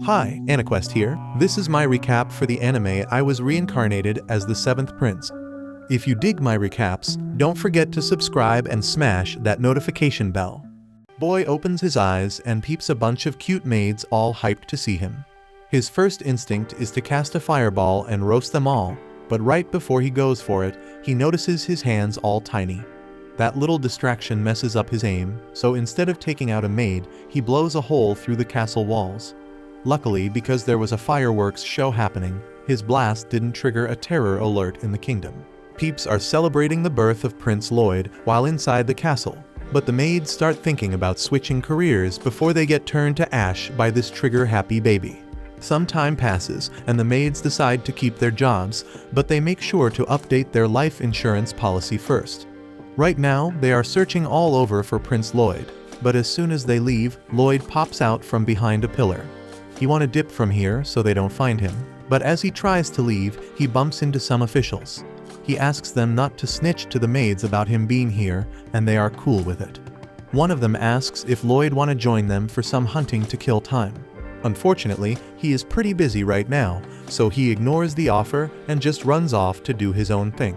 Hi, Aniquest here. This is my recap for the anime I was reincarnated as the 7th prince. If you dig my recaps, don't forget to subscribe and smash that notification bell. Boy opens his eyes and peeps a bunch of cute maids all hyped to see him. His first instinct is to cast a fireball and roast them all, but right before he goes for it, he notices his hands all tiny. That little distraction messes up his aim, so instead of taking out a maid, he blows a hole through the castle walls. Luckily, because there was a fireworks show happening, his blast didn't trigger a terror alert in the kingdom. Peeps are celebrating the birth of Prince Lloyd while inside the castle, but the maids start thinking about switching careers before they get turned to ash by this trigger-happy baby. Some time passes, and the maids decide to keep their jobs, but they make sure to update their life insurance policy first. Right now, they are searching all over for Prince Lloyd, but as soon as they leave, Lloyd pops out from behind a pillar. He wants to dip from here so they don't find him, but as he tries to leave, he bumps into some officials. He asks them not to snitch to the maids about him being here, and they are cool with it. One of them asks if Lloyd want to join them for some hunting to kill time. Unfortunately, he is pretty busy right now, so he ignores the offer and just runs off to do his own thing.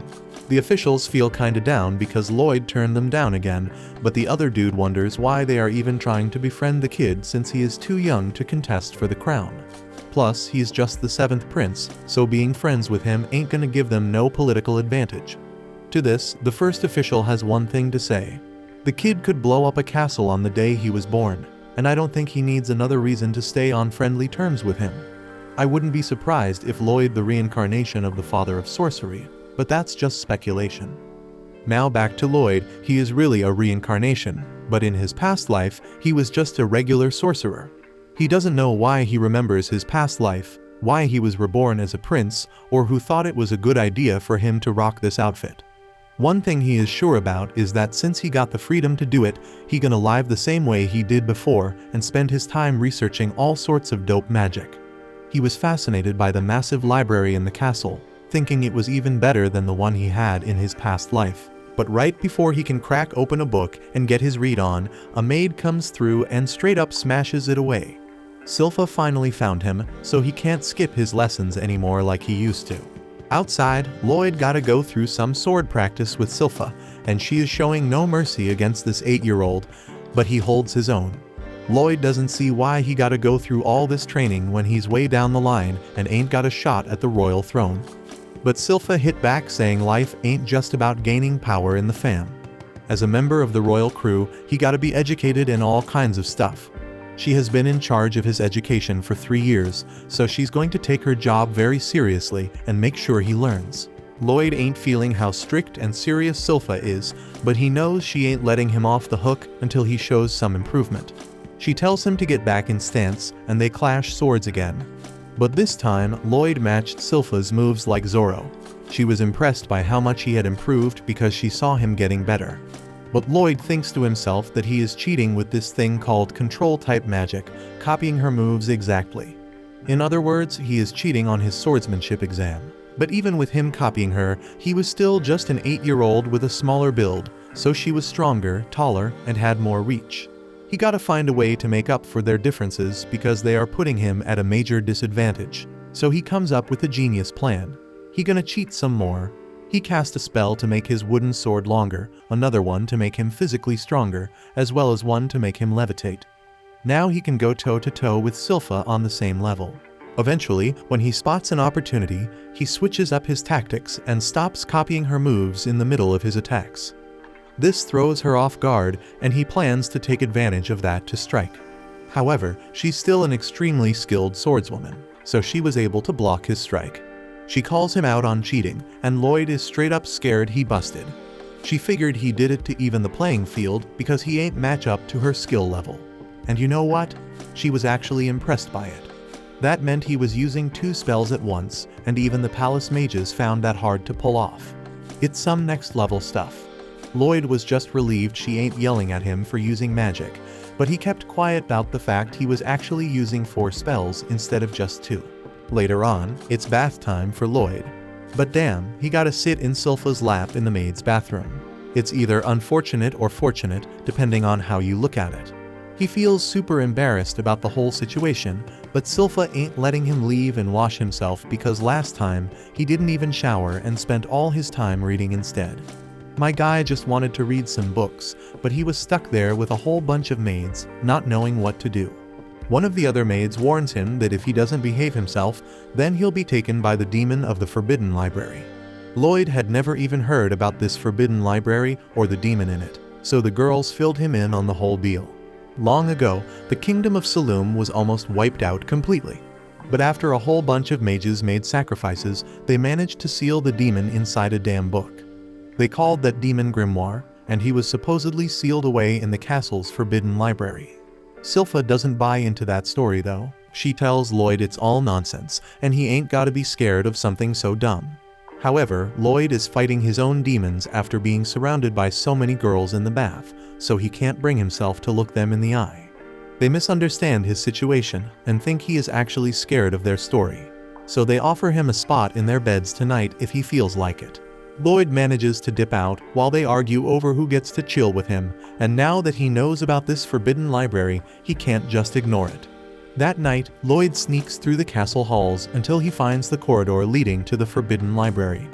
The officials feel kinda down because Lloyd turned them down again, but the other dude wonders why they are even trying to befriend the kid since he is too young to contest for the crown. Plus, he's just the 7th prince, so being friends with him ain't gonna give them no political advantage. To this, the first official has one thing to say. The kid could blow up a castle on the day he was born, and I don't think he needs another reason to stay on friendly terms with him. I wouldn't be surprised if Lloyd the reincarnation of the father of sorcery, but that's just speculation. Now back to Lloyd, he is really a reincarnation, but in his past life, he was just a regular sorcerer. He doesn't know why he remembers his past life, why he was reborn as a prince, or who thought it was a good idea for him to rock this outfit. One thing he is sure about is that since he got the freedom to do it, he gonna live the same way he did before and spend his time researching all sorts of dope magic. He was fascinated by the massive library in the castle, thinking it was even better than the one he had in his past life. But right before he can crack open a book and get his read on, a maid comes through and straight up smashes it away. Silpha finally found him, so he can't skip his lessons anymore like he used to. Outside, Lloyd gotta go through some sword practice with Silpha, and she is showing no mercy against this 8-year-old, but he holds his own. Lloyd doesn't see why he gotta go through all this training when he's way down the line and ain't got a shot at the royal throne. But Silpha hit back saying life ain't just about gaining power in the fam. As a member of the royal crew, he gotta be educated in all kinds of stuff. She has been in charge of his education for 3 years, so she's going to take her job very seriously and make sure he learns. Lloyd ain't feeling how strict and serious Silpha is, but he knows she ain't letting him off the hook until he shows some improvement. She tells him to get back in stance, and they clash swords again. But this time, Lloyd matched Silpha's moves like Zorro. She was impressed by how much he had improved because she saw him getting better. But Lloyd thinks to himself that he is cheating with this thing called control-type magic, copying her moves exactly. In other words, he is cheating on his swordsmanship exam. But even with him copying her, he was still just an 8-year-old with a smaller build, so she was stronger, taller, and had more reach. He gotta find a way to make up for their differences because they are putting him at a major disadvantage. So he comes up with a genius plan. He gonna cheat some more. He cast a spell to make his wooden sword longer, another one to make him physically stronger, as well as one to make him levitate. Now he can go toe-to-toe with Silpha on the same level. Eventually, when he spots an opportunity, he switches up his tactics and stops copying her moves in the middle of his attacks. This throws her off guard, and he plans to take advantage of that to strike. However, she's still an extremely skilled swordswoman, so she was able to block his strike. She calls him out on cheating, and Lloyd is straight up scared he busted. She figured he did it to even the playing field because he ain't match up to her skill level. And you know what? She was actually impressed by it. That meant he was using 2 spells at once, and even the palace mages found that hard to pull off. It's some next level stuff. Lloyd was just relieved she ain't yelling at him for using magic, but he kept quiet about the fact he was actually using 4 spells instead of just 2. Later on, it's bath time for Lloyd. But damn, he gotta sit in Silpha's lap in the maid's bathroom. It's either unfortunate or fortunate, depending on how you look at it. He feels super embarrassed about the whole situation, But Silpha ain't letting him leave and wash himself because last time he didn't even shower and spent all his time reading instead. My guy just wanted to read some books, but he was stuck there with a whole bunch of maids, not knowing what to do. One of the other maids warns him that if he doesn't behave himself, then he'll be taken by the demon of the Forbidden Library. Lloyd had never even heard about this Forbidden Library or the demon in it, so the girls filled him in on the whole deal. Long ago, the kingdom of Saloum was almost wiped out completely. But after a whole bunch of mages made sacrifices, they managed to seal the demon inside a damn book. They called that demon Grimoire, and he was supposedly sealed away in the castle's Forbidden Library. Silpha doesn't buy into that story though. She tells Lloyd it's all nonsense, and he ain't gotta be scared of something so dumb. However, Lloyd is fighting his own demons after being surrounded by so many girls in the bath, so he can't bring himself to look them in the eye. They misunderstand his situation and think he is actually scared of their story, so they offer him a spot in their beds tonight if he feels like it. Lloyd manages to dip out while they argue over who gets to chill with him, and now that he knows about this forbidden library, he can't just ignore it. That night, Lloyd sneaks through the castle halls until he finds the corridor leading to the Forbidden Library.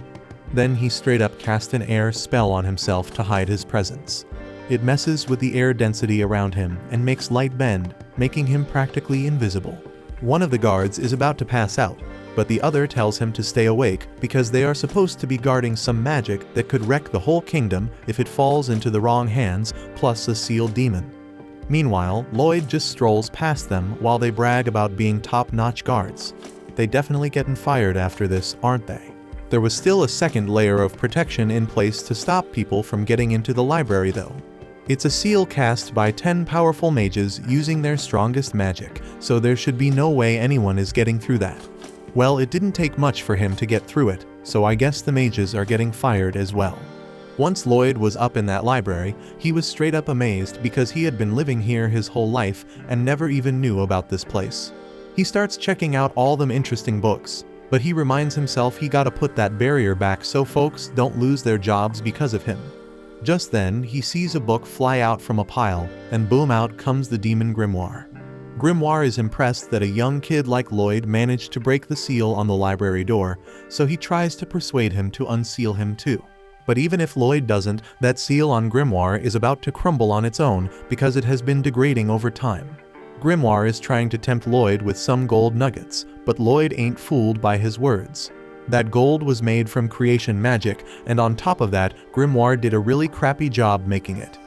Then he straight up casts an air spell on himself to hide his presence. It messes with the air density around him and makes light bend, making him practically invisible. One of the guards is about to pass out, but the other tells him to stay awake because they are supposed to be guarding some magic that could wreck the whole kingdom if it falls into the wrong hands, plus a sealed demon. Meanwhile, Lloyd just strolls past them while they brag about being top-notch guards. They definitely getting fired after this, aren't they? There was still a second layer of protection in place to stop people from getting into the library though. It's a seal cast by 10 powerful mages using their strongest magic, so there should be no way anyone is getting through that. Well, it didn't take much for him to get through it, so I guess the mages are getting fired as well. Once Lloyd was up in that library, he was straight up amazed because he had been living here his whole life and never even knew about this place. He starts checking out all them interesting books, but he reminds himself he gotta put that barrier back so folks don't lose their jobs because of him. Just then, he sees a book fly out from a pile, and boom, out comes the demon Grimoire. Grimoire is impressed that a young kid like Lloyd managed to break the seal on the library door, so he tries to persuade him to unseal him too. But even if Lloyd doesn't, that seal on Grimoire is about to crumble on its own because it has been degrading over time. Grimoire is trying to tempt Lloyd with some gold nuggets, but Lloyd ain't fooled by his words. That gold was made from creation magic, and on top of that, Grimoire did a really crappy job making it.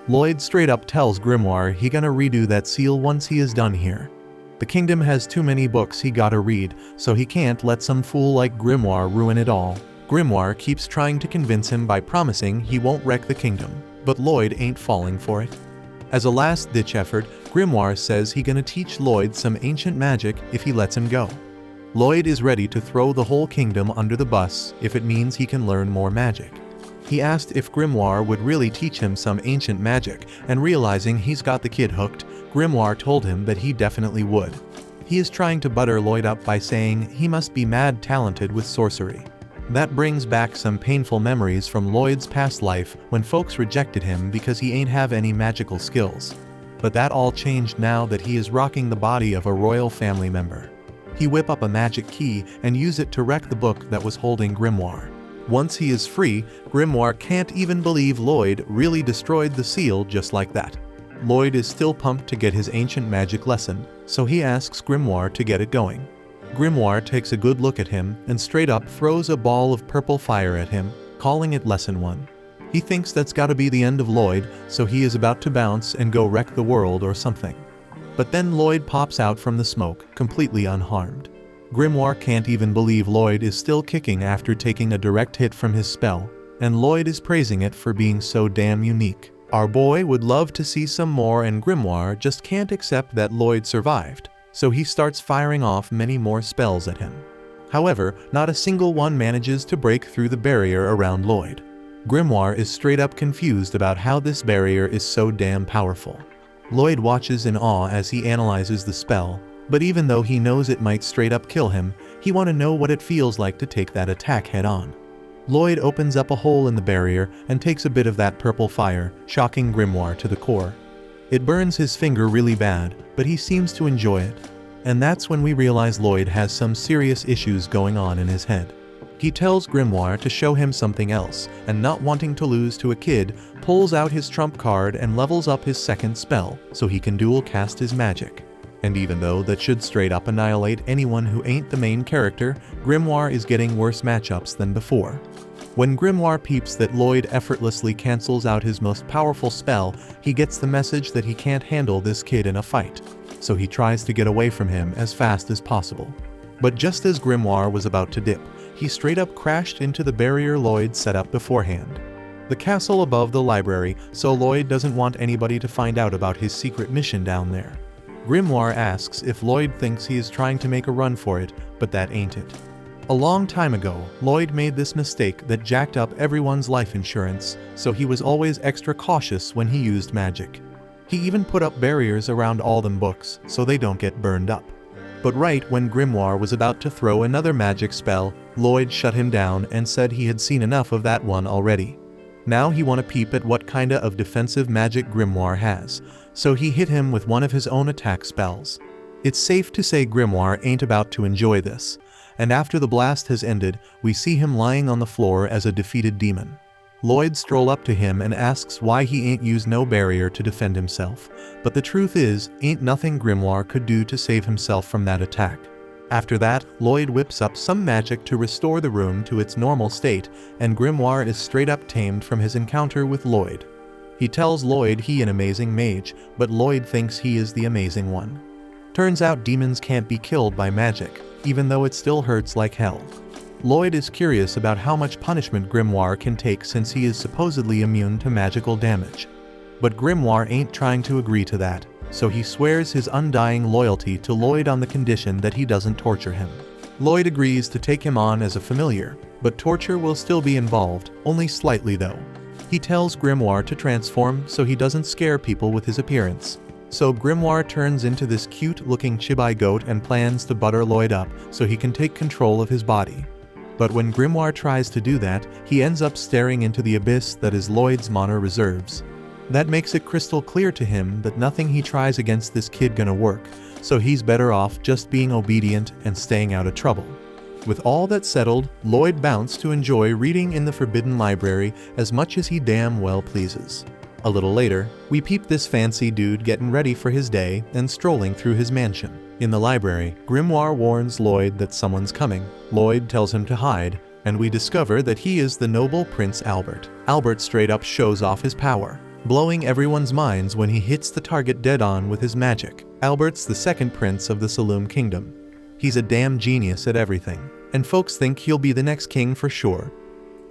Lloyd straight up tells Grimoire he gonna redo that seal once he is done here. The kingdom has too many books he gotta read, so he can't let some fool like Grimoire ruin it all. Grimoire keeps trying to convince him by promising he won't wreck the kingdom, but Lloyd ain't falling for it. As a last-ditch effort, Grimoire says he gonna teach Lloyd some ancient magic if he lets him go. Lloyd is ready to throw the whole kingdom under the bus if it means he can learn more magic. He asked if Grimoire would really teach him some ancient magic, and realizing he's got the kid hooked, Grimoire told him that he definitely would. He is trying to butter Lloyd up by saying he must be mad talented with sorcery. That brings back some painful memories from Lloyd's past life when folks rejected him because he ain't have any magical skills. But that all changed now that he is rocking the body of a royal family member. He whip up a magic key and use it to wreck the book that was holding Grimoire. Once he is free, Grimoire can't even believe Lloyd really destroyed the seal just like that. Lloyd is still pumped to get his ancient magic lesson, so he asks Grimoire to get it going. Grimoire takes a good look at him and straight up throws a ball of purple fire at him, calling it Lesson 1. He thinks that's gotta be the end of Lloyd, so he is about to bounce and go wreck the world or something. But then Lloyd pops out from the smoke, completely unharmed. Grimoire can't even believe Lloyd is still kicking after taking a direct hit from his spell, and Lloyd is praising it for being so damn unique. Our boy would love to see some more, and Grimoire just can't accept that Lloyd survived, so he starts firing off many more spells at him. However, not a single one manages to break through the barrier around Lloyd. Grimoire is straight up confused about how this barrier is so damn powerful. Lloyd watches in awe as he analyzes the spell, but even though he knows it might straight up kill him, he wants to know what it feels like to take that attack head on. Lloyd opens up a hole in the barrier and takes a bit of that purple fire, shocking Grimoire to the core. It burns his finger really bad, but he seems to enjoy it. And that's when we realize Lloyd has some serious issues going on in his head. He tells Grimoire to show him something else, and not wanting to lose to a kid, pulls out his trump card and levels up his second spell, so he can dual cast his magic. And even though that should straight up annihilate anyone who ain't the main character, Grimoire is getting worse matchups than before. When Grimoire peeps that Lloyd effortlessly cancels out his most powerful spell, he gets the message that he can't handle this kid in a fight, so he tries to get away from him as fast as possible. But just as Grimoire was about to dip, he straight up crashed into the barrier Lloyd set up beforehand. The castle above the library, so Lloyd doesn't want anybody to find out about his secret mission down there. Grimoire asks if Lloyd thinks he is trying to make a run for it, but that ain't it. A long time ago, Lloyd made this mistake that jacked up everyone's life insurance, so he was always extra cautious when he used magic. He even put up barriers around all them books, so they don't get burned up. But right when Grimoire was about to throw another magic spell, Lloyd shut him down and said he had seen enough of that one already. Now he wanna peep at what kinda of defensive magic Grimoire has, so he hit him with one of his own attack spells. It's safe to say Grimoire ain't about to enjoy this, and after the blast has ended, we see him lying on the floor as a defeated demon. Lloyd stroll up to him and asks why he ain't used no barrier to defend himself, but the truth is, ain't nothing Grimoire could do to save himself from that attack. After that, Lloyd whips up some magic to restore the room to its normal state, and Grimoire is straight up tamed from his encounter with Lloyd. He tells Lloyd he an amazing mage, but Lloyd thinks he is the amazing one. Turns out demons can't be killed by magic, even though it still hurts like hell. Lloyd is curious about how much punishment Grimoire can take since he is supposedly immune to magical damage. But Grimoire ain't trying to agree to that, so he swears his undying loyalty to Lloyd on the condition that he doesn't torture him. Lloyd agrees to take him on as a familiar, but torture will still be involved, only slightly though. He tells Grimoire to transform so he doesn't scare people with his appearance. So Grimoire turns into this cute-looking chibi goat and plans to butter Lloyd up so he can take control of his body. But when Grimoire tries to do that, he ends up staring into the abyss that is Lloyd's mana reserves. That makes it crystal clear to him that nothing he tries against this kid gonna work, so he's better off just being obedient and staying out of trouble. With all that settled, Lloyd bounced to enjoy reading in the Forbidden Library as much as he damn well pleases. A little later, we peep this fancy dude getting ready for his day and strolling through his mansion. In the library, Grimoire warns Lloyd that someone's coming. Lloyd tells him to hide, and we discover that he is the noble Prince Albert. Albert straight up shows off his power, blowing everyone's minds when he hits the target dead on with his magic. Albert's the second prince of the Saloum Kingdom. He's a damn genius at everything, and folks think he'll be the next king for sure.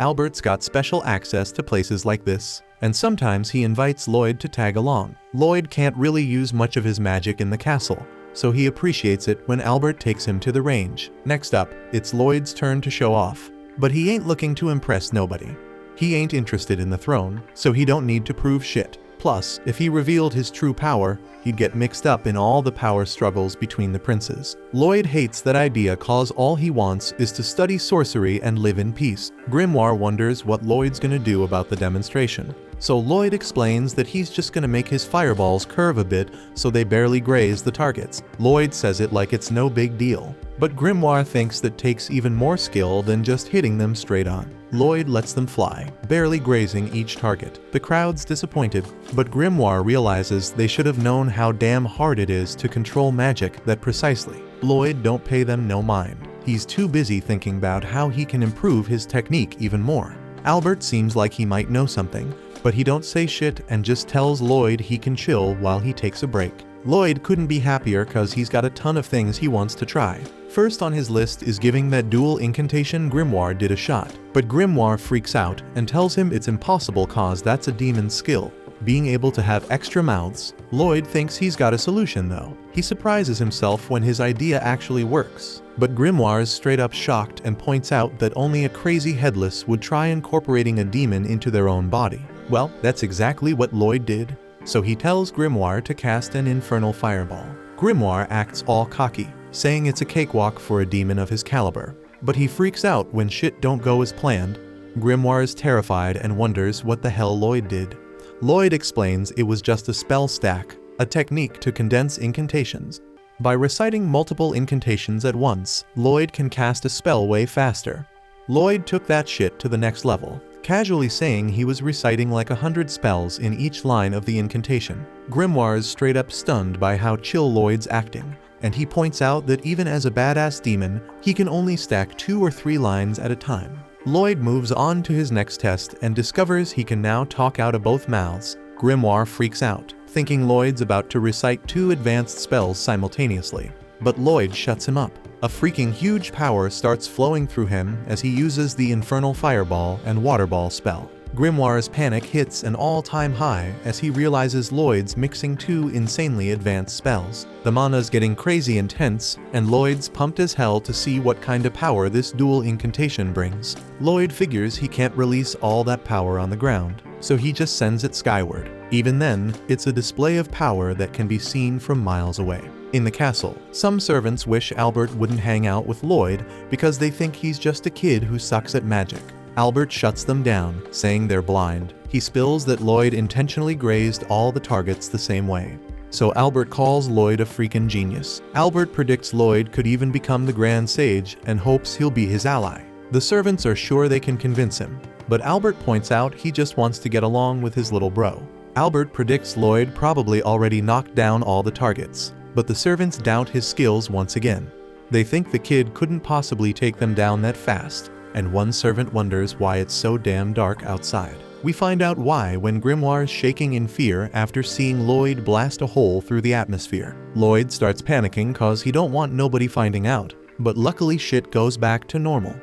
Albert's got special access to places like this, and sometimes he invites Lloyd to tag along. Lloyd can't really use much of his magic in the castle, so he appreciates it when Albert takes him to the range. Next up, it's Lloyd's turn to show off, but he ain't looking to impress nobody. He ain't interested in the throne, so he don't need to prove shit. Plus, if he revealed his true power, he'd get mixed up in all the power struggles between the princes. Lloyd hates that idea cause all he wants is to study sorcery and live in peace. Grimoire wonders what Lloyd's gonna do about the demonstration. So Lloyd explains that he's just gonna make his fireballs curve a bit so they barely graze the targets. Lloyd says it like it's no big deal, but Grimoire thinks that takes even more skill than just hitting them straight on. Lloyd lets them fly, barely grazing each target. The crowd's disappointed, but Grimoire realizes they should have known how damn hard it is to control magic that precisely. Lloyd don't pay them no mind. He's too busy thinking about how he can improve his technique even more. Albert seems like he might know something, but he don't say shit and just tells Lloyd he can chill while he takes a break. Lloyd couldn't be happier cause he's got a ton of things he wants to try. First on his list is giving that dual incantation Grimoire did a shot, but Grimoire freaks out and tells him it's impossible cause that's a demon's skill, being able to have extra mouths. Lloyd thinks he's got a solution though. He surprises himself when his idea actually works, but Grimoire is straight up shocked and points out that only a crazy headless would try incorporating a demon into their own body. Well, that's exactly what Lloyd did, so he tells Grimoire to cast an infernal fireball. Grimoire acts all cocky, saying it's a cakewalk for a demon of his caliber, but he freaks out when shit don't go as planned. Grimoire is terrified and wonders what the hell Lloyd did. Lloyd explains it was just a spell stack, a technique to condense incantations. By reciting multiple incantations at once, Lloyd can cast a spell way faster. Lloyd took that shit to the next level, casually saying he was reciting like 100 spells in each line of the incantation. Grimoire's straight up stunned by how chill Lloyd's acting, and he points out that even as a badass demon, he can only stack 2 or 3 lines at a time. Lloyd moves on to his next test and discovers he can now talk out of both mouths. Grimoire freaks out, thinking Lloyd's about to recite 2 advanced spells simultaneously. But Lloyd shuts him up. A freaking huge power starts flowing through him as he uses the Infernal Fireball and Waterball spell. Grimoire's panic hits an all-time high as he realizes Lloyd's mixing 2 insanely advanced spells. The mana's getting crazy intense, and Lloyd's pumped as hell to see what kind of power this dual incantation brings. Lloyd figures he can't release all that power on the ground, so he just sends it skyward. Even then, it's a display of power that can be seen from miles away. In the castle, some servants wish Albert wouldn't hang out with Lloyd because they think he's just a kid who sucks at magic. Albert shuts them down, saying they're blind. He spills that Lloyd intentionally grazed all the targets the same way. So Albert calls Lloyd a freaking genius. Albert predicts Lloyd could even become the Grand Sage and hopes he'll be his ally. The servants are sure they can convince him, but Albert points out he just wants to get along with his little bro. Albert predicts Lloyd probably already knocked down all the targets, but the servants doubt his skills once again. They think the kid couldn't possibly take them down that fast, and one servant wonders why it's so damn dark outside. We find out why when Grimoire's shaking in fear after seeing Lloyd blast a hole through the atmosphere. Lloyd starts panicking cause he don't want nobody finding out, but luckily shit goes back to normal.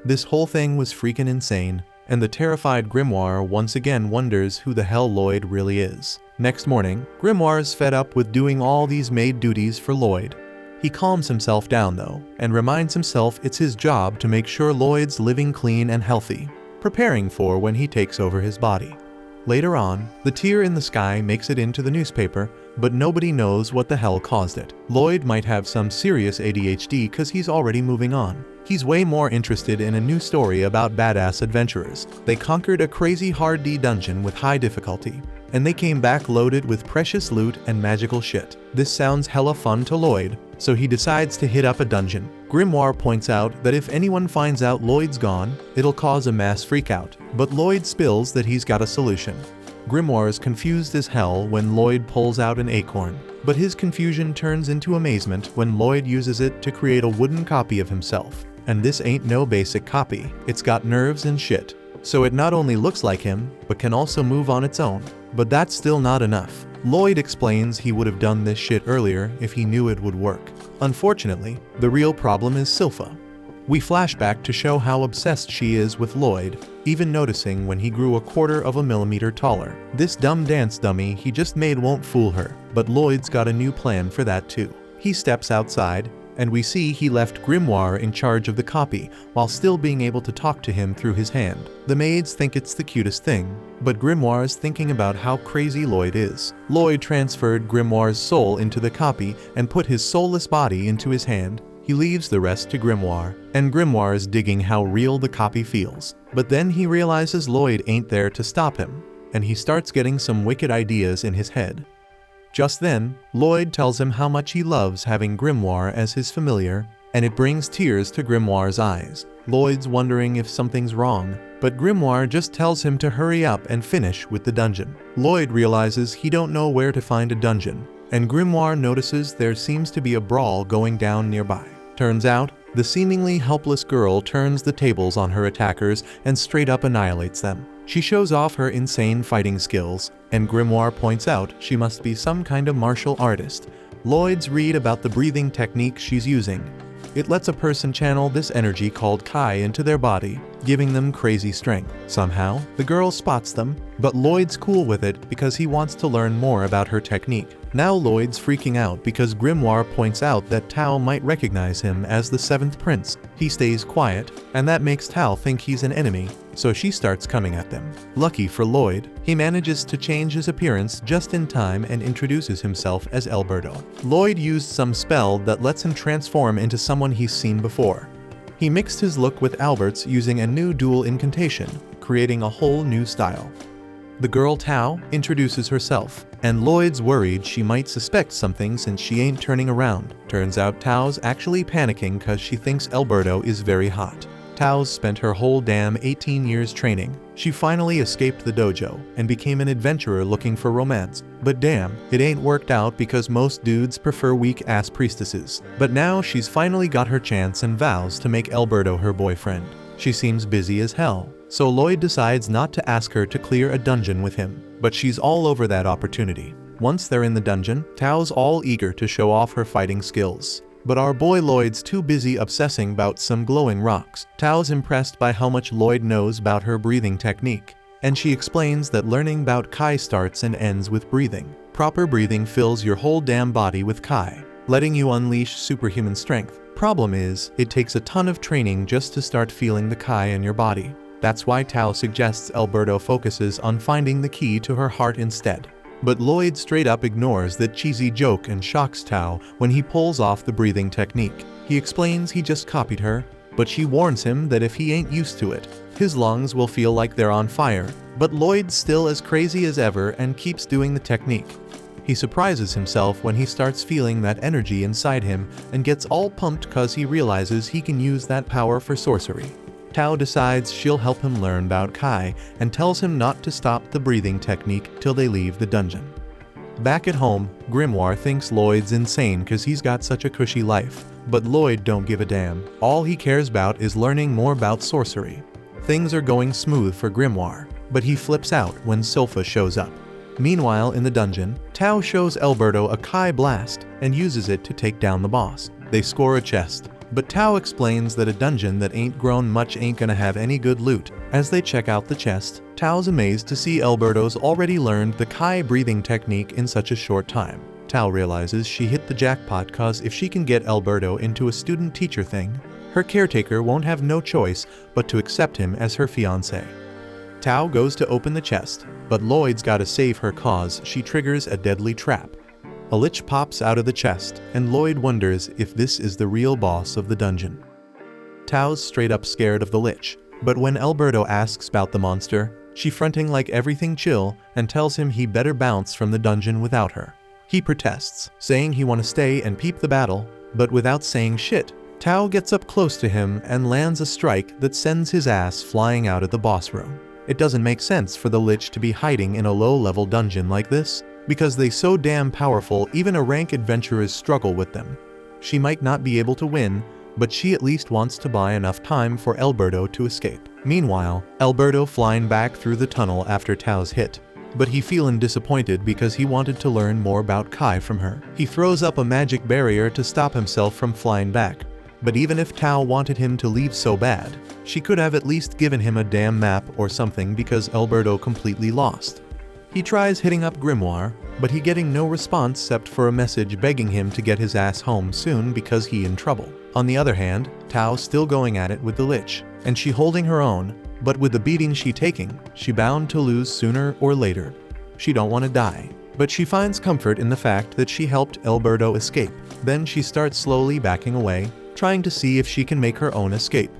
This whole thing was freaking insane, and the terrified Grimoire once again wonders who the hell Lloyd really is. Next morning, Grimoire's fed up with doing all these maid duties for Lloyd. He calms himself down though, and reminds himself it's his job to make sure Lloyd's living clean and healthy, preparing for when he takes over his body. Later on, the tear in the sky makes it into the newspaper, but nobody knows what the hell caused it. Lloyd might have some serious ADHD cause he's already moving on. He's way more interested in a new story about badass adventurers. They conquered a crazy hard D dungeon with high difficulty, and they came back loaded with precious loot and magical shit. This sounds hella fun to Lloyd, so he decides to hit up a dungeon. Grimoire points out that if anyone finds out Lloyd's gone, it'll cause a mass freakout, but Lloyd spills that he's got a solution. Grimoire is confused as hell when Lloyd pulls out an acorn, but his confusion turns into amazement when Lloyd uses it to create a wooden copy of himself. And this ain't no basic copy, it's got nerves and shit. So it not only looks like him, but can also move on its own. But that's still not enough. Lloyd explains he would have done this shit earlier if he knew it would work. Unfortunately, the real problem is Silpha. We flash back to show how obsessed she is with Lloyd, even noticing when he grew 1/4 millimeter taller. This dumb dance dummy he just made won't fool her, but Lloyd's got a new plan for that too. He steps outside, and we see he left Grimoire in charge of the copy while still being able to talk to him through his hand. The maids think it's the cutest thing, but Grimoire's thinking about how crazy Lloyd is. Lloyd transferred Grimoire's soul into the copy and put his soulless body into his hand. He leaves the rest to Grimoire, and Grimoire is digging how real the copy feels. But then he realizes Lloyd ain't there to stop him, and he starts getting some wicked ideas in his head. Just then, Lloyd tells him how much he loves having Grimoire as his familiar, and it brings tears to Grimoire's eyes. Lloyd's wondering if something's wrong, but Grimoire just tells him to hurry up and finish with the dungeon. Lloyd realizes he don't know where to find a dungeon, and Grimoire notices there seems to be a brawl going down nearby. Turns out, the seemingly helpless girl turns the tables on her attackers and straight up annihilates them. She shows off her insane fighting skills, and Grimoire points out she must be some kind of martial artist. Lloyd's read about the breathing technique she's using. It lets a person channel this energy called Kai into their body, giving them crazy strength. Somehow, the girl spots them, but Lloyd's cool with it because he wants to learn more about her technique. Now Lloyd's freaking out because Grimoire points out that Tao might recognize him as the 7th prince. He stays quiet, and that makes Tao think he's an enemy, so she starts coming at them. Lucky for Lloyd, he manages to change his appearance just in time and introduces himself as Alberto. Lloyd used some spell that lets him transform into someone he's seen before. He mixed his look with Albert's using a new dual incantation, creating a whole new style. The girl Tao introduces herself, and Lloyd's worried she might suspect something since she ain't turning around. Turns out Tao's actually panicking cause she thinks Alberto is very hot. Tao's spent her whole damn 18 years training. She finally escaped the dojo and became an adventurer looking for romance. But damn, it ain't worked out because most dudes prefer weak-ass priestesses. But now she's finally got her chance and vows to make Alberto her boyfriend. She seems busy as hell, so Lloyd decides not to ask her to clear a dungeon with him. But she's all over that opportunity. Once they're in the dungeon, Tao's all eager to show off her fighting skills. But our boy Lloyd's too busy obsessing about some glowing rocks. Tao's impressed by how much Lloyd knows about her breathing technique, and she explains that learning about Kai starts and ends with breathing. Proper breathing fills your whole damn body with Kai, letting you unleash superhuman strength. Problem is, it takes a ton of training just to start feeling the Kai in your body. That's why Tao suggests Alberto focuses on finding the key to her heart instead. But Lloyd straight up ignores that cheesy joke and shocks Tao when he pulls off the breathing technique. He explains he just copied her, but she warns him that if he ain't used to it, his lungs will feel like they're on fire. But Lloyd's still as crazy as ever and keeps doing the technique. He surprises himself when he starts feeling that energy inside him and gets all pumped cause he realizes he can use that power for sorcery. Tao decides she'll help him learn about Kai and tells him not to stop the breathing technique till they leave the dungeon. Back at home, Grimoire thinks Lloyd's insane cause he's got such a cushy life, but Lloyd don't give a damn. All he cares about is learning more about sorcery. Things are going smooth for Grimoire, but he flips out when Sylpha shows up. Meanwhile, in the dungeon, Tao shows Alberto a Kai blast and uses it to take down the boss. They score a chest, but Tao explains that a dungeon that ain't grown much ain't gonna have any good loot. As they check out the chest, Tao's amazed to see Alberto's already learned the Kai breathing technique in such a short time. Tao realizes she hit the jackpot cause if she can get Alberto into a student-teacher thing, her caretaker won't have no choice but to accept him as her fiancé. Tao goes to open the chest, but Lloyd's gotta save her cause she triggers a deadly trap. A lich pops out of the chest, and Lloyd wonders if this is the real boss of the dungeon. Tao's straight up scared of the lich, but when Alberto asks about the monster, she fronting like everything chill and tells him he better bounce from the dungeon without her. He protests, saying he wanna stay and peep the battle, but without saying shit, Tao gets up close to him and lands a strike that sends his ass flying out of the boss room. It doesn't make sense for the lich to be hiding in a low-level dungeon like this, because they so damn powerful even a rank adventurers struggle with them. She might not be able to win, but she at least wants to buy enough time for Alberto to escape. Meanwhile, Alberto flying back through the tunnel after Tao's hit, but he feeling disappointed because he wanted to learn more about Kai from her. He throws up a magic barrier to stop himself from flying back, but even if Tao wanted him to leave so bad, she could have at least given him a damn map or something because Alberto completely lost. He tries hitting up Grimoire, but he getting no response except for a message begging him to get his ass home soon because he in trouble. On the other hand, Tao still going at it with the lich, and she holding her own, but with the beating she taking, she bound to lose sooner or later. She don't want to die, but she finds comfort in the fact that she helped Alberto escape. Then she starts slowly backing away, trying to see if she can make her own escape.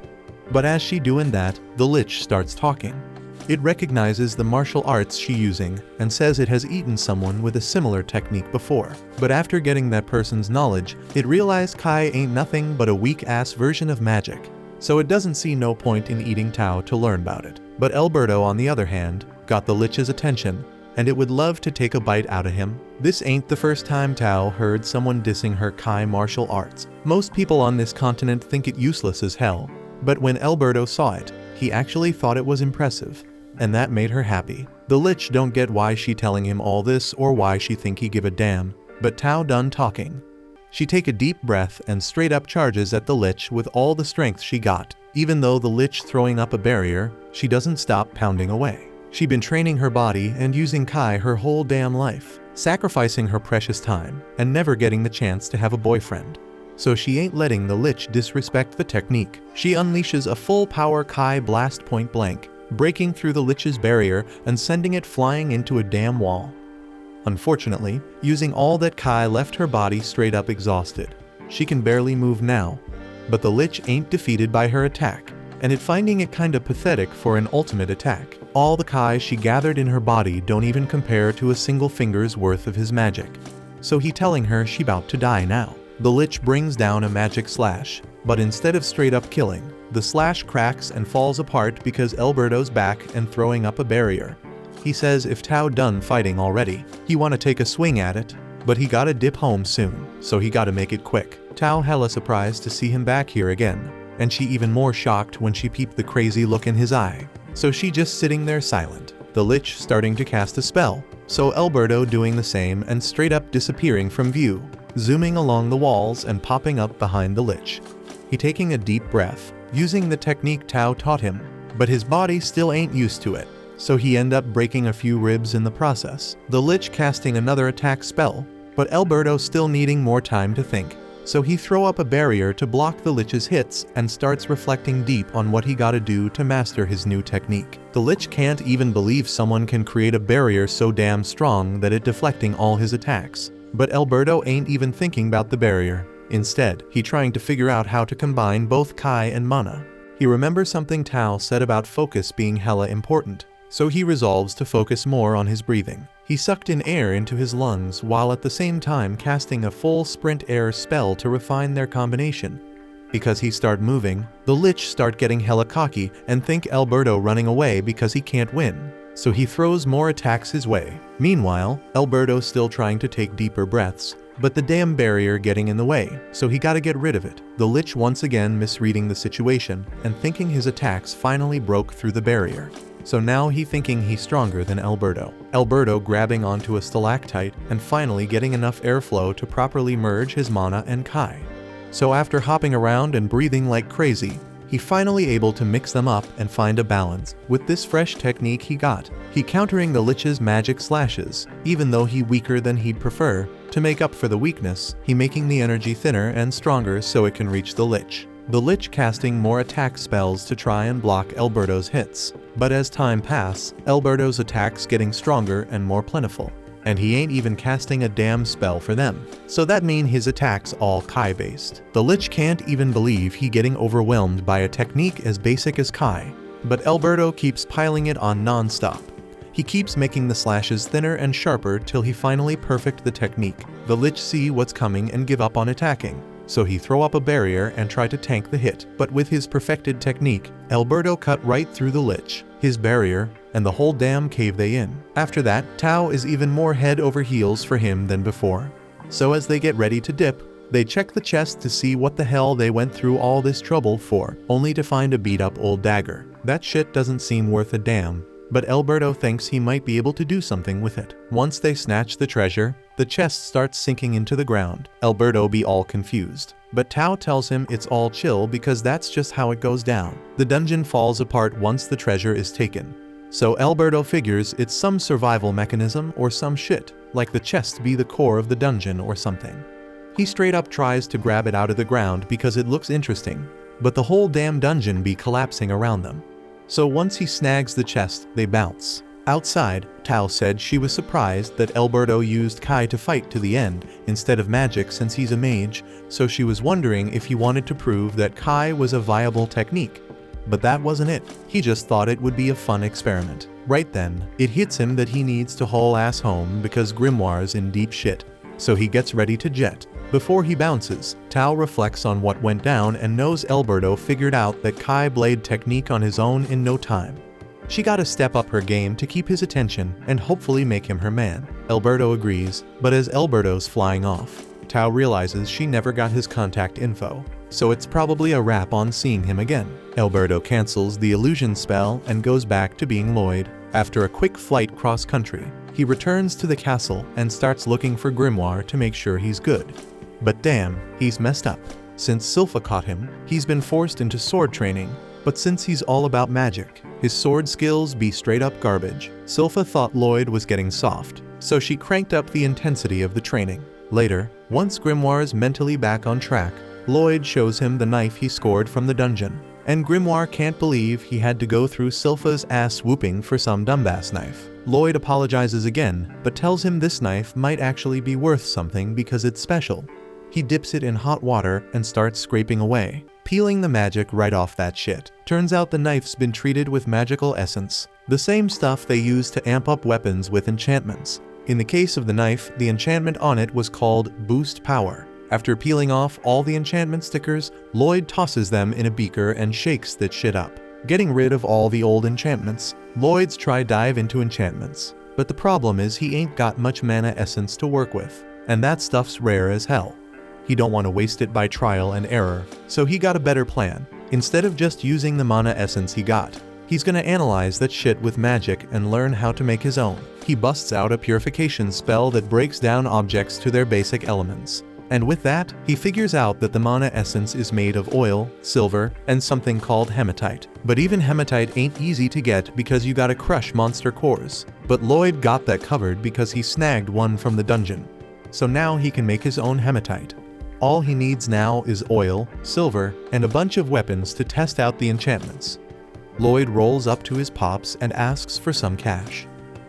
But as she doing that, the lich starts talking. It recognizes the martial arts she using and says it has eaten someone with a similar technique before. But after getting that person's knowledge, it realized Kai ain't nothing but a weak-ass version of magic. So it doesn't see no point in eating Tao to learn about it. But Alberto, on the other hand, got the lich's attention, and it would love to take a bite out of him. This ain't the first time Tao heard someone dissing her Kai martial arts. Most people on this continent think it useless as hell, but when Alberto saw it, he actually thought it was impressive, and that made her happy. The lich don't get why she telling him all this or why she think he give a damn, but Tao done talking. She take a deep breath and straight up charges at the lich with all the strength she got. Even though the lich throwing up a barrier, she doesn't stop pounding away. She been training her body and using Kai her whole damn life, sacrificing her precious time, and never getting the chance to have a boyfriend. So she ain't letting the lich disrespect the technique. She unleashes a full power Kai blast point blank, breaking through the lich's barrier and sending it flying into a damn wall. Unfortunately, using all that Kai left her body straight up exhausted. She can barely move now, but the lich ain't defeated by her attack. and finding it kinda pathetic for an ultimate attack. All the Kai she gathered in her body don't even compare to a single finger's worth of his magic. So he telling her she about to die now. The Lich brings down a magic slash, but instead of straight up killing, the slash cracks and falls apart because Alberto's back and throwing up a barrier. He says if Tao done fighting already, he wanna take a swing at it, but he gotta dip home soon, so he gotta make it quick. Tao hella surprised to see him back here again, and she even more shocked when she peeped the crazy look in his eye. So she just sitting there silent. The Lich starting to cast a spell, so Alberto doing the same and straight up disappearing from view, zooming along the walls and popping up behind the Lich. He taking a deep breath, using the technique Tao taught him, but his body still ain't used to it, so he end up breaking a few ribs in the process. The Lich casting another attack spell, but Alberto still needing more time to think, so he throw up a barrier to block the Lich's hits and starts reflecting deep on what he gotta do to master his new technique. The Lich can't even believe someone can create a barrier so damn strong that it deflecting all his attacks. But Alberto ain't even thinking about the barrier. Instead, he trying to figure out how to combine both Kai and mana. He remembers something Tao said about focus being hella important, so he resolves to focus more on his breathing. He sucked in air into his lungs while at the same time casting a full sprint air spell to refine their combination. Because he start moving, the Lich start getting hella cocky and think Alberto running away because he can't win. So he throws more attacks his way. Meanwhile, Alberto still trying to take deeper breaths, but the damn barrier getting in the way, so he gotta get rid of it. The Lich once again misreading the situation and thinking his attacks finally broke through the barrier. So now he thinking he's stronger than Alberto. Alberto grabbing onto a stalactite and finally getting enough airflow to properly merge his mana and Kai. So after hopping around and breathing like crazy, he finally able to mix them up and find a balance. With this fresh technique he got, he countering the Lich's magic slashes, even though he weaker than he'd prefer. To make up for the weakness, he making the energy thinner and stronger so it can reach the Lich. The Lich casting more attack spells to try and block Alberto's hits. But as time pass, Alberto's attacks getting stronger and more plentiful. And he ain't even casting a damn spell for them. So that mean his attacks all Kai based. The Lich can't even believe he getting overwhelmed by a technique as basic as Kai. But Alberto keeps piling it on non-stop. He keeps making the slashes thinner and sharper till he finally perfect the technique. The Lich see what's coming and give up on attacking. So he throw up a barrier and try to tank the hit. But with his perfected technique, Alberto cut right through the Lich, his barrier, and the whole damn cave they in. After that, Tao is even more head over heels for him than before. So as they get ready to dip, they check the chest to see what the hell they went through all this trouble for, only to find a beat up old dagger. That shit doesn't seem worth a damn, but Alberto thinks he might be able to do something with it. Once they snatch the treasure, the chest starts sinking into the ground. Alberto be all confused. But Tao tells him it's all chill because that's just how it goes down. The dungeon falls apart once the treasure is taken. So Alberto figures it's some survival mechanism or some shit, like the chest be the core of the dungeon or something. He straight up tries to grab it out of the ground because it looks interesting, but the whole damn dungeon be collapsing around them. So once he snags the chest, they bounce. Outside, Tao said she was surprised that Alberto used Kai to fight to the end instead of magic since he's a mage, so she was wondering if he wanted to prove that Kai was a viable technique. But that wasn't it. He just thought it would be a fun experiment. Right then, it hits him that he needs to haul ass home because Grimoire's in deep shit. So he gets ready to jet. Before he bounces, Tao reflects on what went down and knows Alberto figured out that Kai blade technique on his own in no time. She gotta step up her game to keep his attention and hopefully make him her man. Alberto agrees, but as Alberto's flying off, Tao realizes she never got his contact info, so it's probably a wrap on seeing him again. Alberto cancels the illusion spell and goes back to being Lloyd. After a quick flight cross-country, he returns to the castle and starts looking for Grimoire to make sure he's good. But damn, he's messed up. Since Sylpha caught him, he's been forced into sword training, but since he's all about magic, his sword skills be straight up garbage. Sylpha thought Lloyd was getting soft, so she cranked up the intensity of the training. Later, once Grimoire's mentally back on track, Lloyd shows him the knife he scored from the dungeon, and Grimoire can't believe he had to go through Sylpha's ass whooping for some dumbass knife. Lloyd apologizes again, but tells him this knife might actually be worth something because it's special. He dips it in hot water and starts scraping away, peeling the magic right off that shit. Turns out the knife's been treated with magical essence, the same stuff they use to amp up weapons with enchantments. In the case of the knife, the enchantment on it was called Boost Power. After peeling off all the enchantment stickers, Lloyd tosses them in a beaker and shakes that shit up. Getting rid of all the old enchantments, Lloyd's try dive into enchantments. But the problem is he ain't got much mana essence to work with, and that stuff's rare as hell. He don't want to waste it by trial and error, so he got a better plan. Instead of just using the mana essence he got, he's gonna analyze that shit with magic and learn how to make his own. He busts out a purification spell that breaks down objects to their basic elements. And with that, he figures out that the mana essence is made of oil, silver, and something called hematite. But even hematite ain't easy to get because you gotta crush monster cores. But Lloyd got that covered because he snagged one from the dungeon. So now he can make his own hematite. All he needs now is oil, silver, and a bunch of weapons to test out the enchantments. Lloyd rolls up to his pops and asks for some cash.